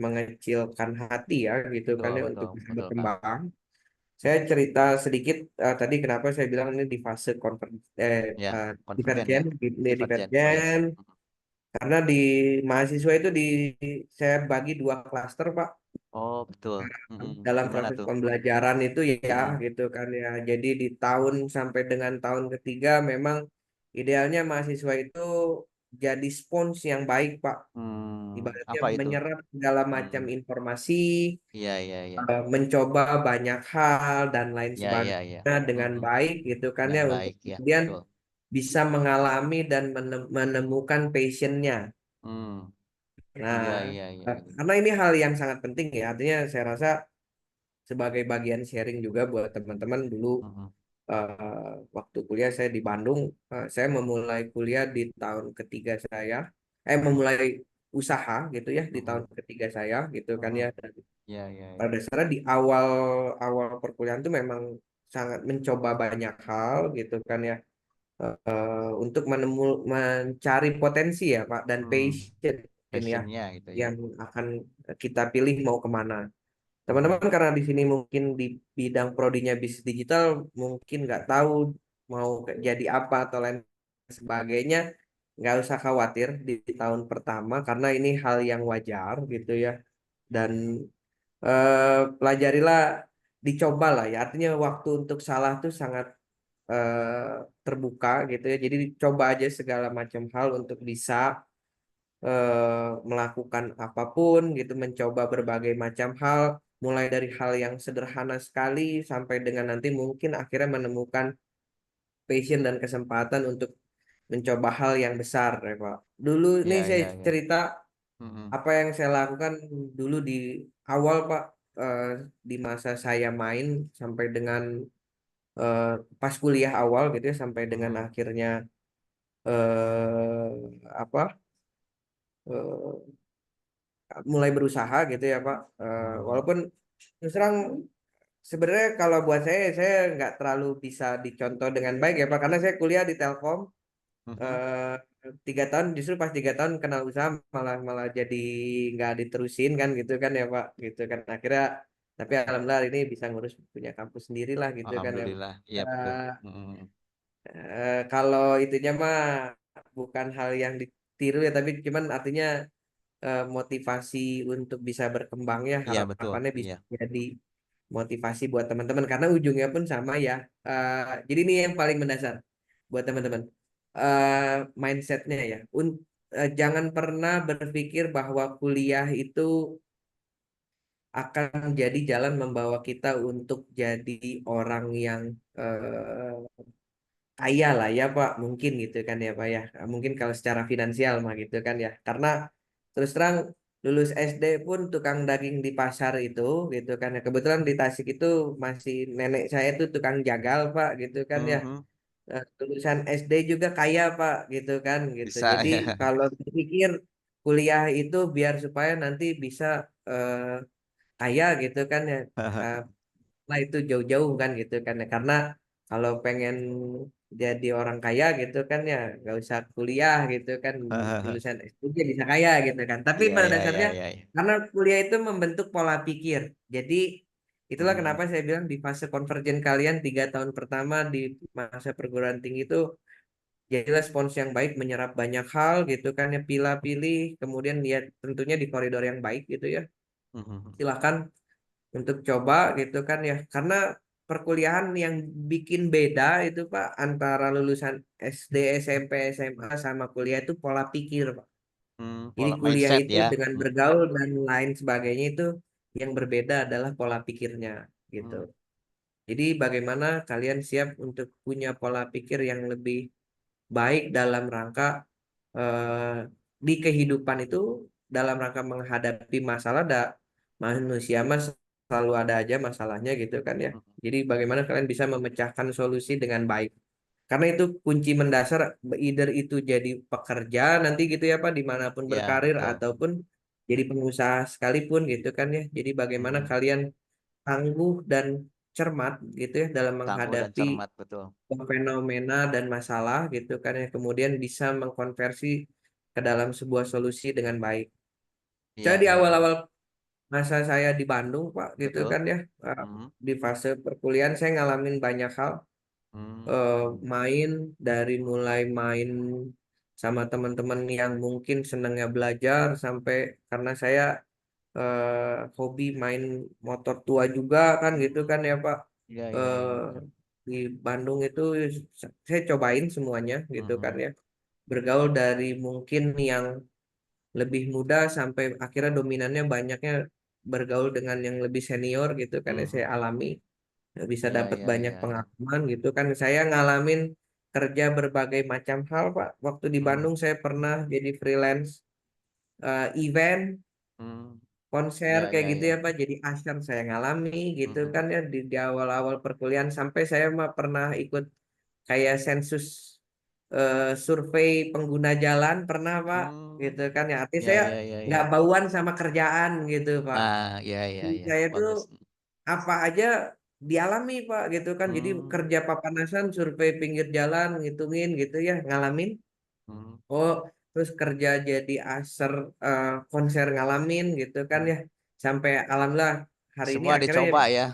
mengecilkan hati ya gitu kan Betul, ya betul, untuk bisa betul Kang. berkembang. Saya cerita sedikit tadi kenapa saya bilang ini di fase Ya, konvergen divergen, ya. Divergen, yes. divergen, Mm-mm. karena di mahasiswa itu saya bagi 2 klaster Pak. Oh, betul. Mm-mm. Dalam Gimana proses tuh? pembelajaran itu ya Mm-mm. gitu kan ya. Jadi di tahun sampai dengan tahun ketiga memang idealnya mahasiswa itu jadi spons yang baik Pak. Ibaratnya Apa itu? menyerap segala macam Mm. informasi, Iya, iya, iya. mencoba banyak hal dan lain Iya, iya, iya. sebagainya dengan Mm-mm. baik gitu kan Dengan ya, untuk baik ya, kemudian betul. bisa mengalami dan menemukan passionnya. Hmm. Nah, Iya, iya, iya, iya. karena ini hal yang sangat penting ya. Artinya saya rasa sebagai bagian sharing juga buat teman-teman dulu, Mm-mm. waktu kuliah saya di Bandung, saya memulai kuliah di tahun ketiga saya, memulai usaha gitu ya di tahun Mm-mm. ketiga saya gitu kan Mm-mm. ya. Dan Iya, iya, iya. pada dasarnya di awal awal perkuliahan tuh memang sangat mencoba banyak hal gitu kan ya, untuk mencari potensi ya Pak dan Hmm. passion ya Passionnya gitu ya. yang akan kita pilih mau kemana. Mm-mm. Teman-teman karena di sini mungkin di bidang prodinya bisnis digital mungkin nggak tahu mau jadi apa atau lain sebagainya, nggak usah khawatir di tahun pertama karena ini hal yang wajar gitu ya. Dan pelajarilah, dicoba lah ya. Artinya waktu untuk salah tuh sangat terbuka gitu ya. Jadi coba aja segala macam hal untuk bisa melakukan apapun gitu, mencoba berbagai macam hal, mulai dari hal yang sederhana sekali sampai dengan nanti mungkin akhirnya menemukan passion dan kesempatan untuk mencoba hal yang besar ya Pak. Dulu ini Iya, saya iya, iya. cerita Mm-mm. apa yang saya lakukan dulu di awal Pak, eh, di masa saya main sampai dengan eh, pas kuliah awal gitu ya sampai dengan Mm-mm. akhirnya eh, apa eh, mulai berusaha gitu ya Pak. Mm-mm. Walaupun terus terang sebenarnya kalau buat saya nggak terlalu bisa dicontoh dengan baik ya Pak, karena saya kuliah di Telkom Mm-mm. eh, 3 tahun, justru pas 3 tahun kenal usaha malah malah jadi nggak diterusin kan gitu kan ya Pak, gitu kan akhirnya. Tapi alhamdulillah ini bisa ngurus punya kampus sendiri lah gitu kan ya. Alhamdulillah. Iya, betul. Eh, Mm-mm. Kalau itunya mah bukan hal yang ditiru ya, tapi cuman artinya motivasi untuk bisa berkembangnya Iya, betul. harapannya bisa Iya. jadi motivasi buat teman-teman karena ujungnya pun sama ya. Jadi ini yang paling mendasar buat teman-teman. Mindsetnya ya. Jangan pernah berpikir bahwa kuliah itu akan jadi jalan membawa kita untuk jadi orang yang kaya lah ya Pak, mungkin gitu kan ya Pak ya. Mungkin kalau secara finansial mah gitu kan ya. Karena terus terang lulus SD pun tukang daging di pasar itu gitu kan ya. Kebetulan di Tasik itu masih nenek saya tuh tukang jagal Pak gitu kan ya. Mhm. Lulusan SD juga kaya Pak gitu kan gitu. Bisa Jadi ya. kalau berpikir kuliah itu biar supaya nanti bisa eh, kaya gitu kan ya. Eh, Lah itu jauh-jauh kan gitu kan ya. Karena kalau pengen jadi orang kaya gitu kan ya nggak usah kuliah gitu kan, lulusan SD aja bisa kaya gitu kan. Tapi Iya, pada iya, iya, dasarnya iya, iya. karena kuliah itu membentuk pola pikir. Jadi itulah Hmm. kenapa saya bilang di fase konvergen kalian 3 tahun pertama di masa perguruan tinggi itu jadilah spons yang baik, menyerap banyak hal gitu kan ya, pilih-pilih, kemudian lihat tentunya di koridor yang baik gitu ya. Mhm. Silakan untuk coba gitu kan ya, karena perkuliahan yang bikin beda itu Pak antara lulusan SD, SMP, SMA sama kuliah itu pola pikir Pak. Jadi Pola kuliah mindset itu ya. dengan bergaul dan lain sebagainya itu yang berbeda adalah pola pikirnya gitu. Hmm. Jadi bagaimana kalian siap untuk punya pola pikir yang lebih baik dalam rangka eh, di kehidupan itu, dalam rangka menghadapi masalah, manusia mas selalu ada aja masalahnya gitu kan ya. Hmm. Jadi bagaimana kalian bisa memecahkan solusi dengan baik. Karena itu kunci mendasar, either itu jadi pekerja nanti gitu ya Pak, dimanapun Ya, berkarir betul. ataupun jadi pengusaha sekalipun gitu kan ya. Jadi bagaimana Mhm. kalian tangguh dan cermat gitu ya dalam Tangguh dan menghadapi cermat, betul. fenomena dan masalah gitu kan ya, kemudian bisa mengkonversi ke dalam sebuah solusi dengan baik. Iya, Saya di iya, iya. awal-awal masa saya di Bandung Pak gitu Betul. kan ya, Mhm. di fase perkuliahan saya ngalamin banyak hal, Hmm. main dari mulai main sama teman-teman yang mungkin senangnya belajar sampai karena saya hobi main motor tua juga kan gitu kan ya Pak. Iya, iya, iya, Eh, iya. di Bandung itu saya cobain semuanya gitu kan Mhm. ya. Bergaul dari mungkin yang lebih muda sampai akhirnya dominannya banyaknya bergaul dengan yang lebih senior gitu kan ya, saya Mhm. alami. Bisa Iya, dapat iya, banyak iya, iya. pengalaman gitu kan. Saya ngalamin kerja berbagai macam hal Pak. Waktu di Mhm. Bandung saya pernah jadi freelance event, Hmm. konser Iya, kayak iya, gitu iya. ya Pak. Jadi usher saya ngalami gitu Mhm. kan ya di awal-awal perkuliahan, sampai saya mah pernah ikut kayak sensus, survei pengguna jalan pernah Pak Hmm. gitu kan ya. Artinya Iya, saya iya, iya, iya. nggak bauan sama kerjaan gitu Pak. Iya, iya, Jadi iya. saya tuh Bagus. apa aja dialami Pak gitu kan. Jadi Hmm. kerja papanasan, survei pinggir jalan, ngitungin gitu ya, ngalamin. Hmm. Oh, terus kerja jadi aser, konser ngalamin gitu kan Hmm. ya. Sampai alhamdulillah hari ini Semua akhirnya ya dicoba ya.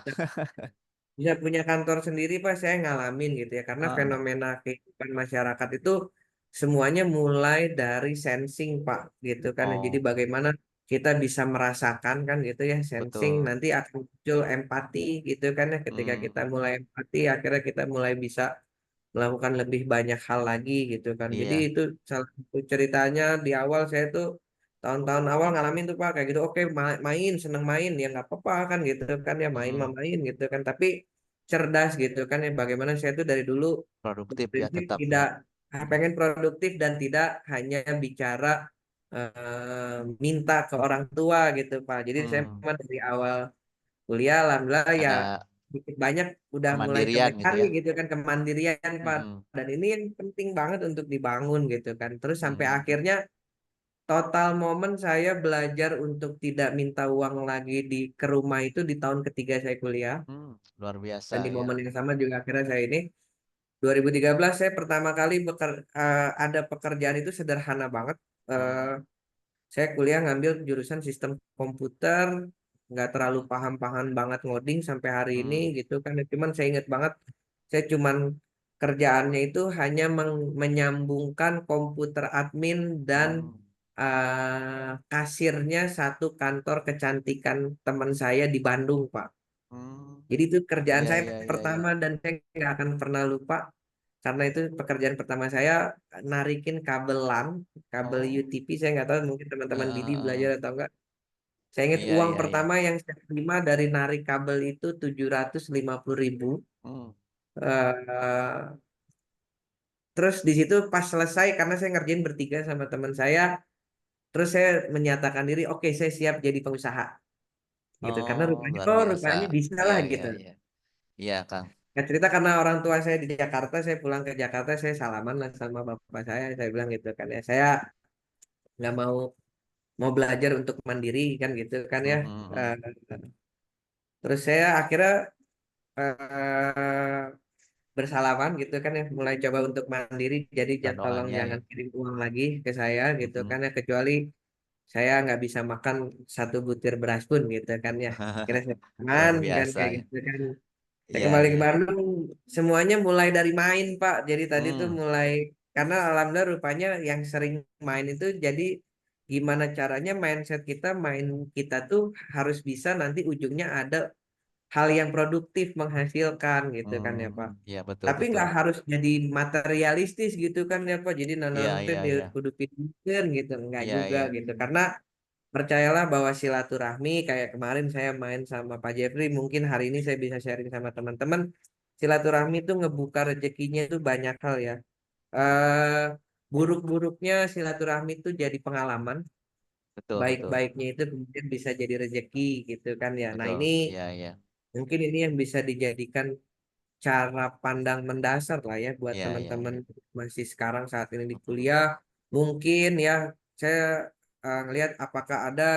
bisa punya kantor sendiri Pak, saya ngalamin gitu ya. Karena Heeh. fenomena kehidupan masyarakat itu semuanya mulai dari sensing Pak gitu kan ya. Jadi Oh, bagaimana kita bisa merasakan kan gitu ya, sensing betul. nanti akan muncul empati gitu kan ya. Ketika Hmm. kita mulai empati akhirnya kita mulai bisa melakukan lebih banyak hal lagi gitu kan. Jadi Iya. itu salah satu ceritanya di awal saya tuh tahun-tahun awal ngalamin tuh Pak kayak gitu. Oke, main seneng main ya nggak apa-apa kan gitu kan ya, main mah Mhm. main gitu kan. Tapi cerdas gitu kan ya, bagaimana saya tuh dari dulu Produktif ya berprinsip tetap ya. tidak pengen produktif dan tidak hanya bicara minta ke orang tua gitu Pak. Jadi saya Hmm. memang dari awal kuliah alhamdulillah ya Ada sedikit banyak udah mulai kemandirian gitu kemari ya. gitu kan, kemandirian Pak. Mhm. Dan ini yang penting banget untuk dibangun gitu kan. Terus sampai Mhm. akhirnya total momen saya belajar untuk tidak minta uang lagi ke rumah itu di tahun ketiga saya kuliah. Luar biasa Dan di ya. momen yang sama juga akhirnya saya ini 2013 saya pertama kali ada pekerjaan itu sederhana banget. Mhm. Eh, saya kuliah ngambil jurusan sistem komputer, nggak terlalu paham-paham banget ngoding sampai hari ini Hmm. gitu kan. Cuman saya ingat banget, saya cuman kerjaannya itu hanya menyambungkan komputer admin dan Hmm. kasirnya satu kantor kecantikan teman saya di Bandung, Pak. Jadi itu kerjaan Iya, saya iya, iya, iya. pertama dan saya nggak akan pernah lupa karena itu pekerjaan pertama saya narikin kabel LAN, kabel Oh, UTP. Saya nggak tahu mungkin teman-teman heeh, Bidi heeh. belajar atau enggak. Saya ingat Iya, uang iya, iya. pertama yang saya terima dari narik kabel itu 750.000. Hmm. Eh, Terus di situ pas selesai karena saya ngerjain bertiga sama teman saya, terus saya menyatakan diri, oke saya siap jadi pengusaha gitu. Karena Oh, rupanya, luar oh biasa. rupanya bisa Iya, lah iya, gitu. iya. Iya, Kang. Ya cerita karena orang tua saya di Jakarta, saya pulang ke Jakarta, saya salaman lah sama bapak saya bilang gitu kan ya, saya nggak mau belajar untuk mandiri kan gitu kan ya. Mhm, Eh, mhm. Terus saya akhirnya eh, bersalaman gitu kan ya, mulai coba untuk mandiri, jadi Minta tolong doanya ya. jangan kirim uang lagi ke saya gitu kan Mhm. ya, kecuali saya nggak bisa makan satu butir beras pun gitu kan ya. Kira saya Luar makan kan biasa kayak ya. gitu kan. Saya Iya, kembali ke iya. Bandung, semuanya mulai dari main Pak. Jadi tadi tuh Hmm. mulai karena alhamdulillah rupanya yang sering main itu jadi gimana caranya mindset kita main kita tuh harus bisa nanti ujungnya ada hal yang produktif menghasilkan gitu kan ya Pak. Iya, betul, Tapi betul. nggak harus jadi materialistis gitu kan ya Pak. Jadi Iya, nanti iya, di iya. kudu pinter gitu, nggak Iya, juga iya. gitu. Karena percayalah bahwa silaturahmi kayak kemarin saya main sama Pak Jeffrey, mungkin hari ini saya bisa sharing sama teman-teman. Silaturahmi itu ngebuka rezekinya itu banyak hal ya. Eh Buruk-buruknya silaturahmi itu jadi pengalaman, Betul, betul. baik-baiknya itu kemudian bisa jadi rezeki gitu kan ya. Nah Betul. ini Iya, iya. mungkin ini yang bisa dijadikan cara pandang mendasar lah ya buat Iya, iya, teman-teman iya. masih sekarang saat ini di Mhm. kuliah. Mungkin ya saya ngelihat apakah ada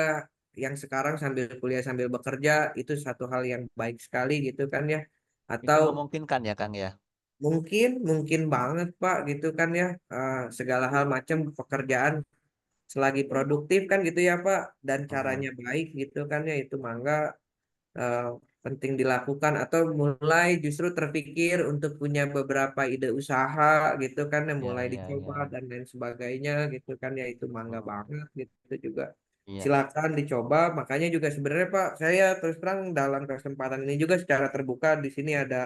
yang sekarang sambil kuliah sambil bekerja itu satu hal yang baik sekali gitu kan ya. Itu Atau memungkinkan ya, Kang ya. mungkin mungkin banget Pak gitu kan ya, segala hal macam pekerjaan selagi produktif kan gitu ya Pak, dan Mhm. caranya baik gitu kan ya, itu mangga eh, penting dilakukan atau mulai justru terpikir untuk punya beberapa ide usaha gitu kan yang Iya, mulai iya, iya, dicoba iya. dan lain sebagainya gitu kan ya, itu mangga Mhm. banget gitu juga Iya. silakan dicoba. Makanya juga sebenarnya Pak, saya terus terang dalam kesempatan ini juga secara terbuka di sini ada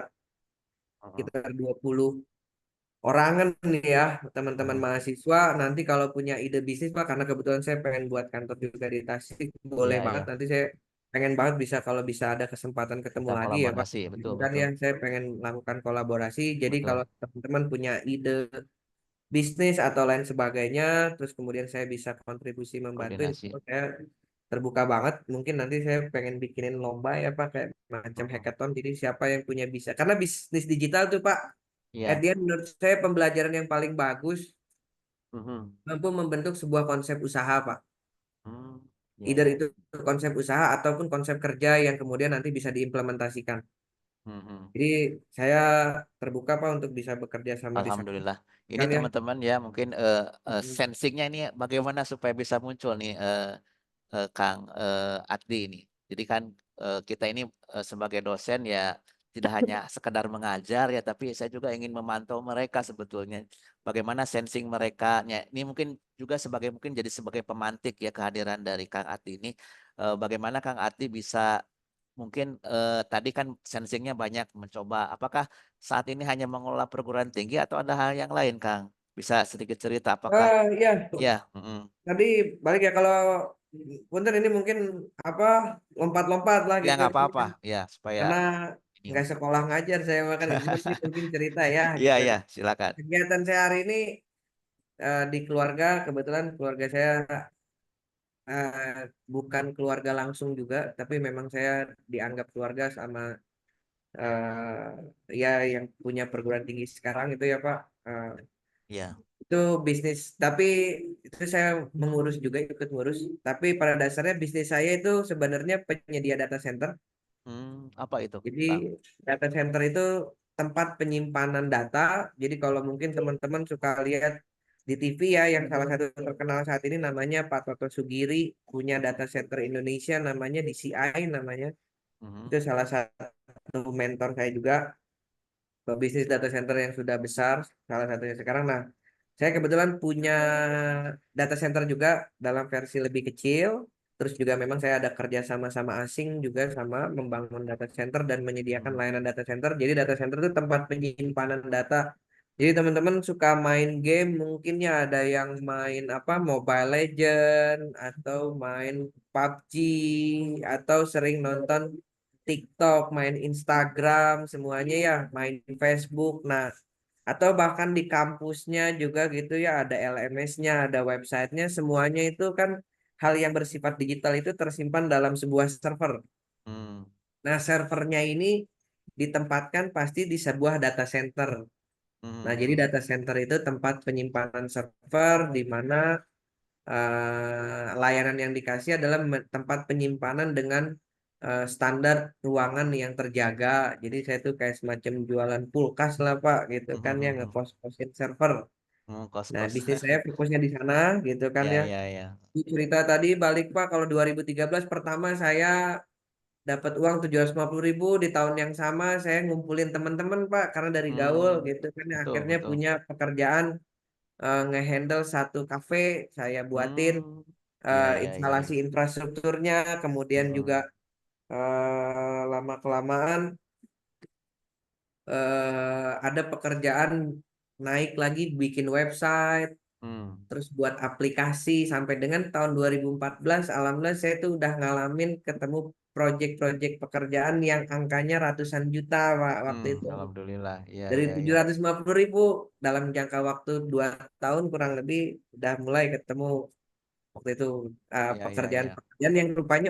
Mhm. sekitar 20 orangan nih ya, teman-teman Mhm. mahasiswa. Nanti kalau punya ide bisnis Pak, karena kebetulan saya pengen buat kantor juga di Tasik, boleh Iya, banget. iya. Nanti saya pengen banget bisa kalau bisa ada kesempatan ketemu Kita lagi ya Pak. kolaborasi, Gitu betul, kan betul. ya, saya pengen lakukan kolaborasi. Jadi kalau Betul. teman-teman punya ide bisnis atau lain sebagainya, terus kemudian saya bisa kontribusi membantu, insya Koordinasi. Allah saya terbuka banget. Mungkin nanti saya pengen bikinin lomba ya Pak, kayak macam Mhm. hackathon. Jadi siapa yang punya bisa, karena bisnis digital tuh Pak, at Iya. the end menurut saya pembelajaran yang paling bagus Mhm. mampu membentuk sebuah konsep usaha, Pak. Hmm. Iya, Either iya. itu konsep usaha ataupun konsep kerja yang kemudian nanti bisa diimplementasikan. Mhm. Jadi saya terbuka, Pak, untuk bisa bekerja sama di sana. Alhamdulillah. Ini Kan ya. teman-teman ya mungkin sensingnya ini bagaimana supaya bisa muncul nih Kang Adli ini. Jadi kan kita ini sebagai dosen ya tidak hanya sekedar mengajar ya, tapi saya juga ingin memantau mereka sebetulnya. Bagaimana sensing mereka. Ini mungkin juga sebagai mungkin jadi sebagai pemantik ya kehadiran dari Kang Adli ini. Bagaimana Kang Adli bisa mungkin tadi kan sensingnya banyak mencoba. Apakah saat ini hanya mengelola perguruan tinggi atau ada hal yang lain, Kang? Bisa sedikit cerita apakah Ya, ya, mm, tadi balik ya kalau punten ini mungkin apa lompat-lompat lah ya gitu nggak kan. apa-apa ya supaya Karena ini. nggak sekolah ngajar saya makan itu mungkin cerita ya Iya, gitu. iya, silakan. Kegiatan saya hari ini di keluarga, kebetulan keluarga saya eh, bukan keluarga langsung juga, tapi memang saya dianggap keluarga sama ya yang punya perguruan tinggi sekarang itu ya Pak. Iya. Itu bisnis, tapi itu saya mengurus juga, ikut ngurus. Tapi pada dasarnya bisnis saya itu sebenarnya penyedia data center. Apa itu, Jadi Kang? data center itu tempat penyimpanan data. Jadi kalau mungkin teman-teman suka lihat di TV ya, yang salah satu terkenal saat ini namanya Pak Toto Sugiri, punya data center Indonesia namanya DCI namanya. Mhm. Itu salah satu mentor saya juga, bisnis data center yang sudah besar, salah satunya sekarang. Nah, saya kebetulan punya data center juga dalam versi lebih kecil, Terus juga memang saya ada kerja sama asing juga sama membangun data center dan menyediakan layanan data center. Jadi data center itu tempat penyimpanan data. Jadi teman-teman suka main game, mungkin ya ada yang main apa Mobile Legend atau main PUBG atau sering nonton TikTok, main Instagram, semuanya ya, main Facebook. Nah, atau bahkan di kampusnya juga gitu ya, ada LMS-nya, ada websitenya, semuanya itu kan hal yang bersifat digital itu tersimpan dalam sebuah server. Hmm. Nah, servernya ini ditempatkan pasti di sebuah data center. Nah, jadi data center itu tempat penyimpanan server di mana layanan yang dikasih adalah tempat penyimpanan dengan standar ruangan yang terjaga. Jadi saya tuh kayak semacam jualan kulkas lah Pak, gitu kan ya, ngekos-kosin server. Nah, Kos-kos. bisnis saya fokusnya di sana, gitu kan Ya, ya. ya, ya. Di cerita tadi balik Pak, kalau 2013 pertama saya dapat uang 750.000, di tahun yang sama saya ngumpulin teman-teman Pak, karena dari gaul gitu kan ya, Betul, akhirnya betul. punya pekerjaan ngehandle satu kafe, saya buatin Ya, ya, ya, instalasi ya. infrastrukturnya, kemudian juga lama kelamaan ada pekerjaan naik lagi bikin website, Hmm. terus buat aplikasi sampai dengan tahun 2014 alhamdulillah saya tuh udah ngalamin ketemu project-project pekerjaan yang angkanya ratusan juta Pak, waktu itu. Alhamdulillah. Ya, Dari ya, ya. 750.000 dalam jangka waktu 2 tahun kurang lebih udah mulai ketemu waktu itu Ya, ya, ya. pekerjaan-pekerjaan yang rupanya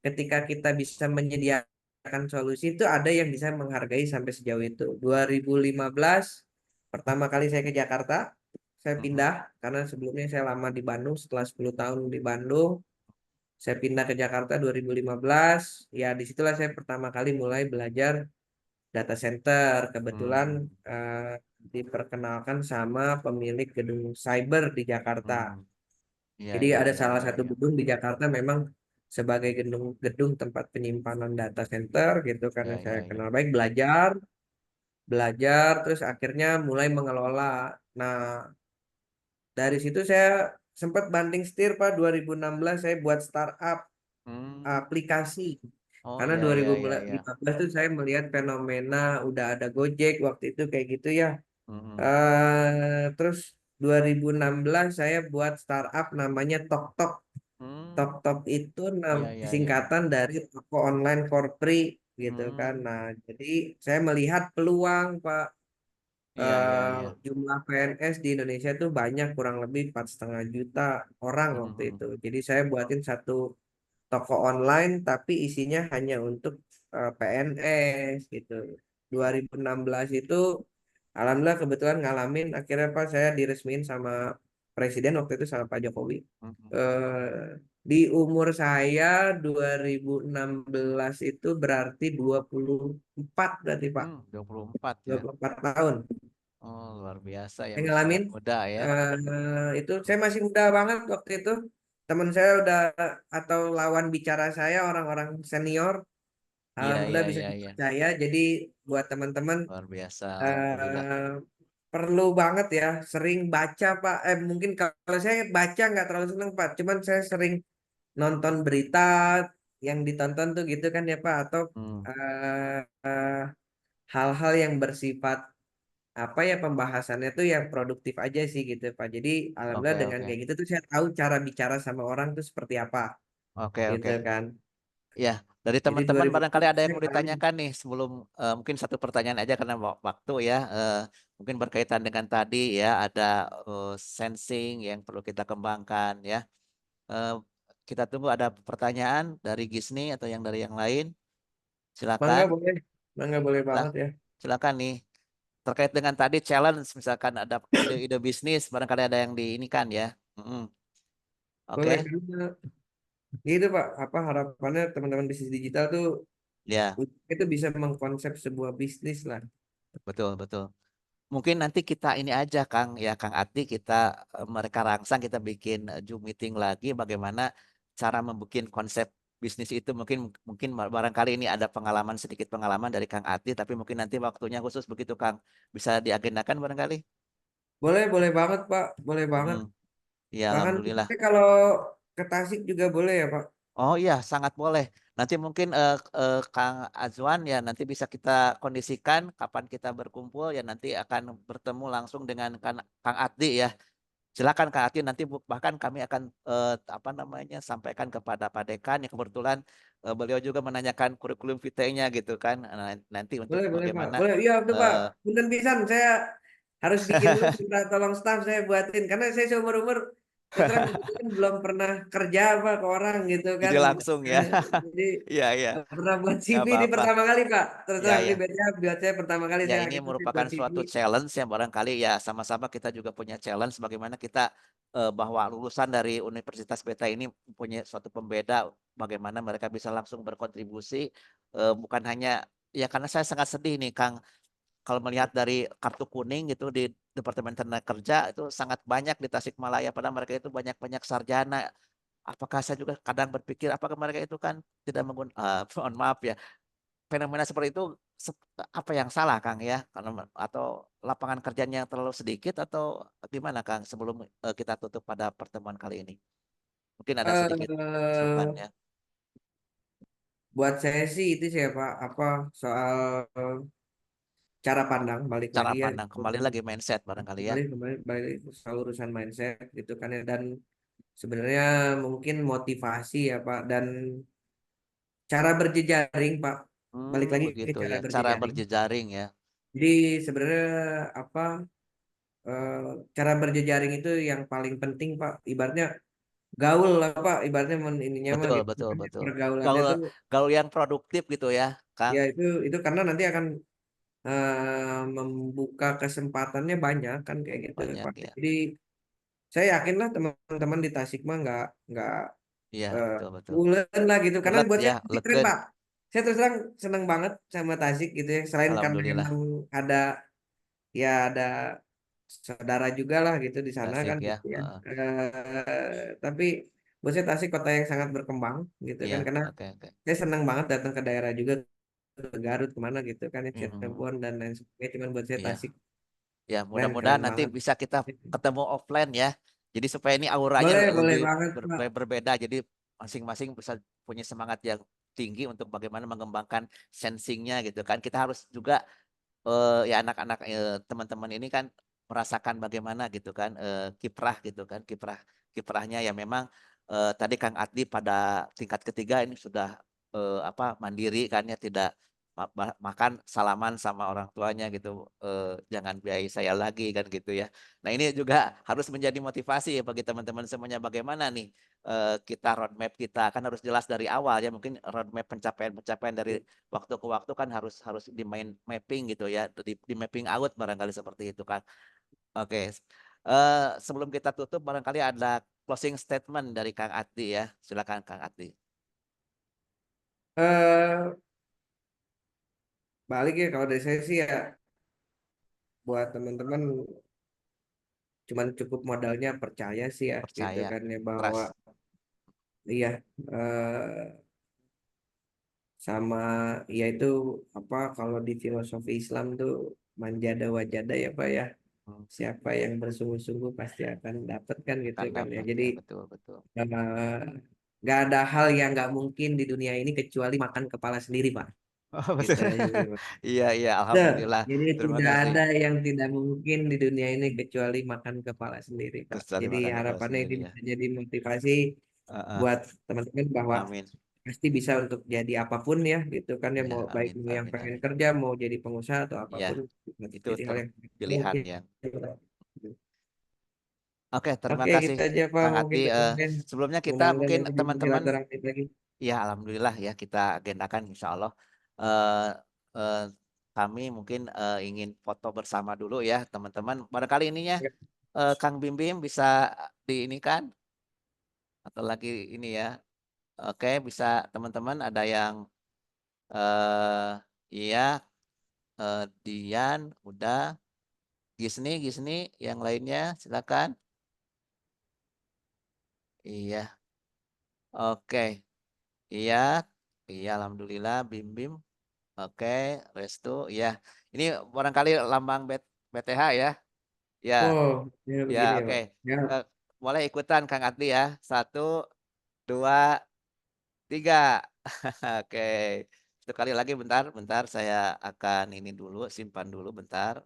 ketika kita bisa menyediakan solusi itu ada yang bisa menghargai sampai sejauh itu. 2015 pertama kali saya ke Jakarta, saya pindah karena sebelumnya saya lama di Bandung, setelah 10 tahun di Bandung saya pindah ke Jakarta 2015. Ya disitulah saya pertama kali mulai belajar data center. Kebetulan diperkenalkan sama pemilik gedung cyber di Jakarta. Ya, Jadi ya, ada ya, salah ya, satu ya. gedung di Jakarta memang sebagai gedung tempat penyimpanan data center gitu, karena Ya, saya ya, ya. kenal baik, belajar belajar terus akhirnya mulai mengelola. Nah, dari situ saya sempat banting setir Pak, 2016 saya buat startup aplikasi. Oh, Karena ya, ya, ya, ya. 2015 itu saya melihat fenomena udah ada Gojek waktu itu kayak gitu ya. Hmm. Terus 2016 saya buat startup namanya TokTok. TokTok itu Ya, ya, ya. singkatan dari toko online for free gitu kan. Hmm. Nah, jadi saya melihat peluang Pak. Iya, iya, iya. Jumlah PNS di Indonesia itu banyak, kurang lebih 4,5 juta orang waktu itu. Jadi saya buatin satu toko online tapi isinya hanya untuk PNS gitu. 2016 itu alhamdulillah kebetulan ngalamin akhirnya Pak saya diresmiin sama Presiden waktu itu, sama Pak Jokowi. Di umur saya 2016 itu berarti 24 berarti Pak. 24 ya. 24 tahun. Oh, luar biasa ya, Saya masih sangat ngalamin muda ya. itu saya masih muda banget waktu itu. Teman saya udah atau lawan bicara saya orang-orang senior, Iya, iya, alhamdulillah bisa iya, iya. dipercaya. Jadi buat teman-teman Luar biasa, alhamdulillah. eh, perlu banget ya sering baca Pak. Mungkin kalau saya baca nggak terlalu seneng Pak, cuman saya sering nonton berita yang ditonton tuh gitu kan ya Pak, atau eh, eh, hal-hal yang bersifat apa ya, pembahasannya tuh yang produktif aja sih gitu Pak. Jadi alhamdulillah Oke, dengan oke. kayak gitu tuh saya tahu cara bicara sama orang tuh seperti apa Oke, gitu oke. kan. Ya, dari Jadi teman-teman 2000 barangkali ada yang saya mau ngalamin. ditanyakan nih sebelum mungkin satu pertanyaan aja karena waktu ya. Mungkin berkaitan dengan tadi ya, ada sensing yang perlu kita kembangkan ya. Eh, kita tunggu ada pertanyaan dari Gisni atau yang dari yang lain. Mangga Silakan. boleh, mangga boleh Lah, banget ya. silakan nih. Terkait dengan tadi challenge, misalkan ada ide-ide bisnis, barangkali ada yang di ini kan ya. Boleh Oke, juga. Gitu Pak, apa harapannya teman-teman bisnis digital tuh ya, itu bisa mengkonsep sebuah bisnis lah. betul, betul. Mungkin nanti kita ini aja Kang, ya Kang Ati, kita mereka rangsang, kita bikin Zoom meeting lagi bagaimana cara membuat konsep bisnis itu. Mungkin mungkin barangkali ini ada pengalaman, sedikit pengalaman dari Kang Ati, tapi mungkin nanti waktunya khusus begitu Kang. Bisa diagendakan barangkali. Boleh banget Pak, boleh banget. Ya, Bahkan alhamdulillah. kalau ke Tasik juga boleh ya Pak. Oh iya, sangat boleh. Nanti mungkin, Kang Azwan ya nanti bisa kita kondisikan kapan kita berkumpul ya nanti akan bertemu langsung dengan Kang Addi ya. Silakan Kak Ati nanti bahkan kami akan, apa namanya, sampaikan kepada Pak Dekan yang kebetulan, beliau juga menanyakan kurikulum vitae-nya gitu kan. Nah, nanti untuk Boleh Pak, bagaimana, boleh. Iya tuh Pak, eee punten pisan saya harus bikin dulu, minta tolong staf saya buatin karena saya seumur umur terus terang kebetulan belum pernah kerja Pak ke orang gitu kan. jadi langsung ya. Eh, jadi Iya iya, nggak pernah buat nggak CV ini apa-apa. pertama kali Pak. Terus Iya terang iya. ini BCA buat saya pertama kali Ya saya ini gitu sih merupakan buat CV. suatu challenge yang barangkali ya sama-sama kita juga punya challenge bagaimana kita, bahwa lulusan dari Universitas Beta ini mempunyai suatu pembeda, bagaimana mereka bisa langsung berkontribusi, bukan hanya ya karena saya sangat sedih nih Kang, kalau melihat dari kartu kuning gitu di Departemen Tenaga Kerja itu sangat banyak di Tasikmalaya, padahal mereka itu banyak-banyak sarjana. Apakah saya juga kadang berpikir apakah mereka itu kan tidak mohon maaf ya, fenomena seperti itu apa yang salah Kang ya? Karena atau lapangan kerjanya yang terlalu sedikit atau gimana Kang sebelum, kita tutup pada pertemuan kali ini? Mungkin ada sedikit masukan Eh ya, buat saya sih itu sih ya Pak, apa soal cara pandang balik cara lagi ya. pandang kembali lagi mindset barangkali ya? Kembali balik soal urusan mindset gitu kan ya, dan sebenarnya mungkin motivasi ya Pak, dan cara berjejaring Pak, balik lagi ke Begitu cara ya, cara berjejaring. berjejaring ya. Jadi sebenarnya apa, eh, cara berjejaring itu yang paling penting Pak, ibaratnya gaul lah Pak, ibaratnya ininya mah Betul gitu betul kan ya, betul. pergaulannya Gaul tuh gaul yang produktif gitu ya, Kang? ya itu karena nanti akan membuka kesempatannya banyak kan kayak gitu Banyak Pak. ya. Jadi saya yakin lah teman-teman di Tasik mah nggak Iya, eh betul betul. ulen lah gitu karena Ulet buat ya, saya Tasik keren legen. Pak. Saya terus terang seneng banget sama Tasik gitu ya, selain karena Alhamdulillah. emang ada, ya ada saudara juga lah gitu di sana Asik kan ya. gitu ya. Heeh. Tapi buat saya Tasik kota yang sangat berkembang gitu Iya, kan, karena oke oke. saya senang banget datang ke daerah juga, ke Garut kemana gitu kan ya, Mhm. Cirebon dan lain sebagainya, cuman buat saya Iya. Tasik Ya, keren mudah-mudahan keren nanti banget. bisa kita ketemu offline ya. Jadi supaya ini auranya Boleh lebih banget Pak. berbeda. Jadi masing-masing bisa punya semangat yang tinggi untuk bagaimana mengembangkan sensingnya gitu kan. Kita harus juga ya anak-anak teman-teman ini kan merasakan bagaimana gitu kan kiprah gitu kan kiprahnya ya memang tadi Kang Adli pada tingkat ketiga ini sudah apa mandiri kan ya tidak makan salaman sama orang tuanya gitu jangan biayai saya lagi kan gitu ya. Nah ini juga harus menjadi motivasi ya bagi teman-teman semuanya bagaimana nih kita roadmap kita kan harus jelas dari awal ya mungkin roadmap pencapaian-pencapaian dari waktu ke waktu kan harus harus di main mapping gitu ya, di mapping out barangkali seperti itu kan. Oke, sebelum kita tutup barangkali ada closing statement dari Kang Ati ya, silakan Kang Ati. eh Balik ya kalau dari saya sih ya, buat teman-teman cuman cukup modalnya percaya sih ya gitu Percaya, kan ya, bahwa trust, iya, sama ya itu apa, kalau di filosofi Islam tuh manjada wajada ya Pak ya, hmm, siapa yang bersungguh-sungguh pasti akan dapat kan gitu akan kan ya. dapat Jadi ya betul betul. eh, nggak ada hal yang nggak mungkin di dunia ini kecuali makan kepala sendiri Pak, Oh, betul. gitu aja sih Pak. Iya iya, Nah, alhamdulillah. jadi Terima tidak kasih. ada yang tidak mungkin di dunia ini kecuali makan kepala sendiri Pak. Kecuali Jadi makan kepala harapannya ini sendiri ya. bisa jadi motivasi Heeh, buat teman-teman bahwa amin. pasti bisa untuk jadi apapun ya gitu kan ya, Ya, mau baik amin mau yang amin pengen amin. kerja mau jadi pengusaha atau Iya, apapun, itu jadi hal yang pilihan mungkin. ya. Oke, terima Oke kasih gitu aja Pak, Kang Ati. mungkin teman-teman, Sebelumnya kita mudah-mudahan mungkin nanti bisa teman-teman, silaturahmi lagi. ya alhamdulillah ya kita agendakan insya Allah. Eh, eh, Kami mungkin ingin foto bersama dulu ya teman-teman. Barangkali ininya Kang Bim Bim bisa di ini kan atau lagi ini ya. Oke, bisa teman-teman ada yang iya Dian udah, Gisni yang lainnya silakan. Iya, oke. Iya, iya alhamdulillah Bim Bim. Oke, Restu, iya. Ini barangkali lambang BTH ya. Ya, Oh ya ya begini ya oke. Pak ya. Eh, Boleh ikutan Kang Adli ya. 1, 2, 3. Oke. Sekali lagi bentar saya akan ini dulu, simpan dulu bentar.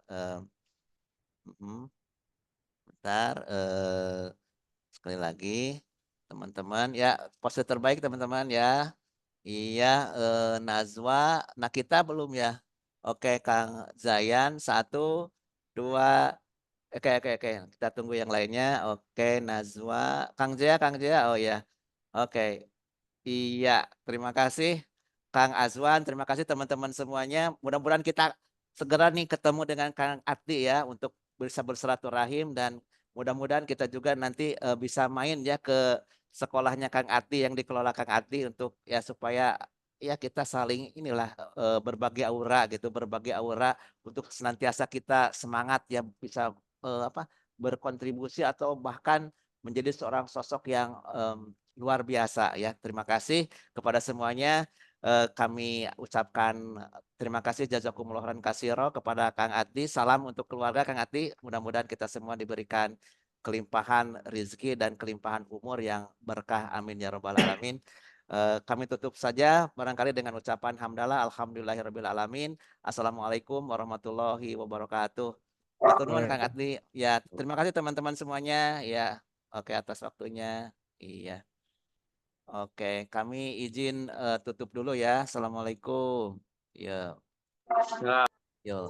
Bentar. Sekali lagi, teman-teman ya, pose terbaik teman-teman ya. Iya, Najwa, Nakita belum ya? Oke, Kang Zayan, 1, 2. Oke. Kita tunggu yang lainnya. Oke, Najwa, Kang Jaya, oh ya. Oke, iya, terima kasih Kang Azwan, terima kasih teman-teman semuanya. Mudah-mudahan kita segera nih ketemu dengan Kang Ati ya untuk bisa bersilaturahim dan mudah-mudahan kita juga nanti bisa main ya ke sekolahnya Kang Ati yang dikelola Kang Ati untuk ya supaya ya kita saling inilah berbagi aura gitu, berbagi aura untuk senantiasa kita semangat ya bisa apa berkontribusi atau bahkan menjadi seorang sosok yang luar biasa ya. Terima kasih kepada semuanya. Kami ucapkan terima kasih jazakumullah khairan katsiro kepada Kang Ati. Salam untuk keluarga Kang Ati. Mudah-mudahan kita semua diberikan kelimpahan rezeki dan kelimpahan umur yang berkah. Amin ya robbal alamin. Kami tutup saja barangkali dengan ucapan hamdalah alhamdulillahirabbil alamin. Assalamualaikum warahmatullahi wabarakatuh. Matur nuwun Kang Ati. Ya, terima kasih teman-teman semuanya. Ya, oke atas waktunya. Iya. Oke, kami izin tutup dulu ya. Assalamualaikum. Ya, yo.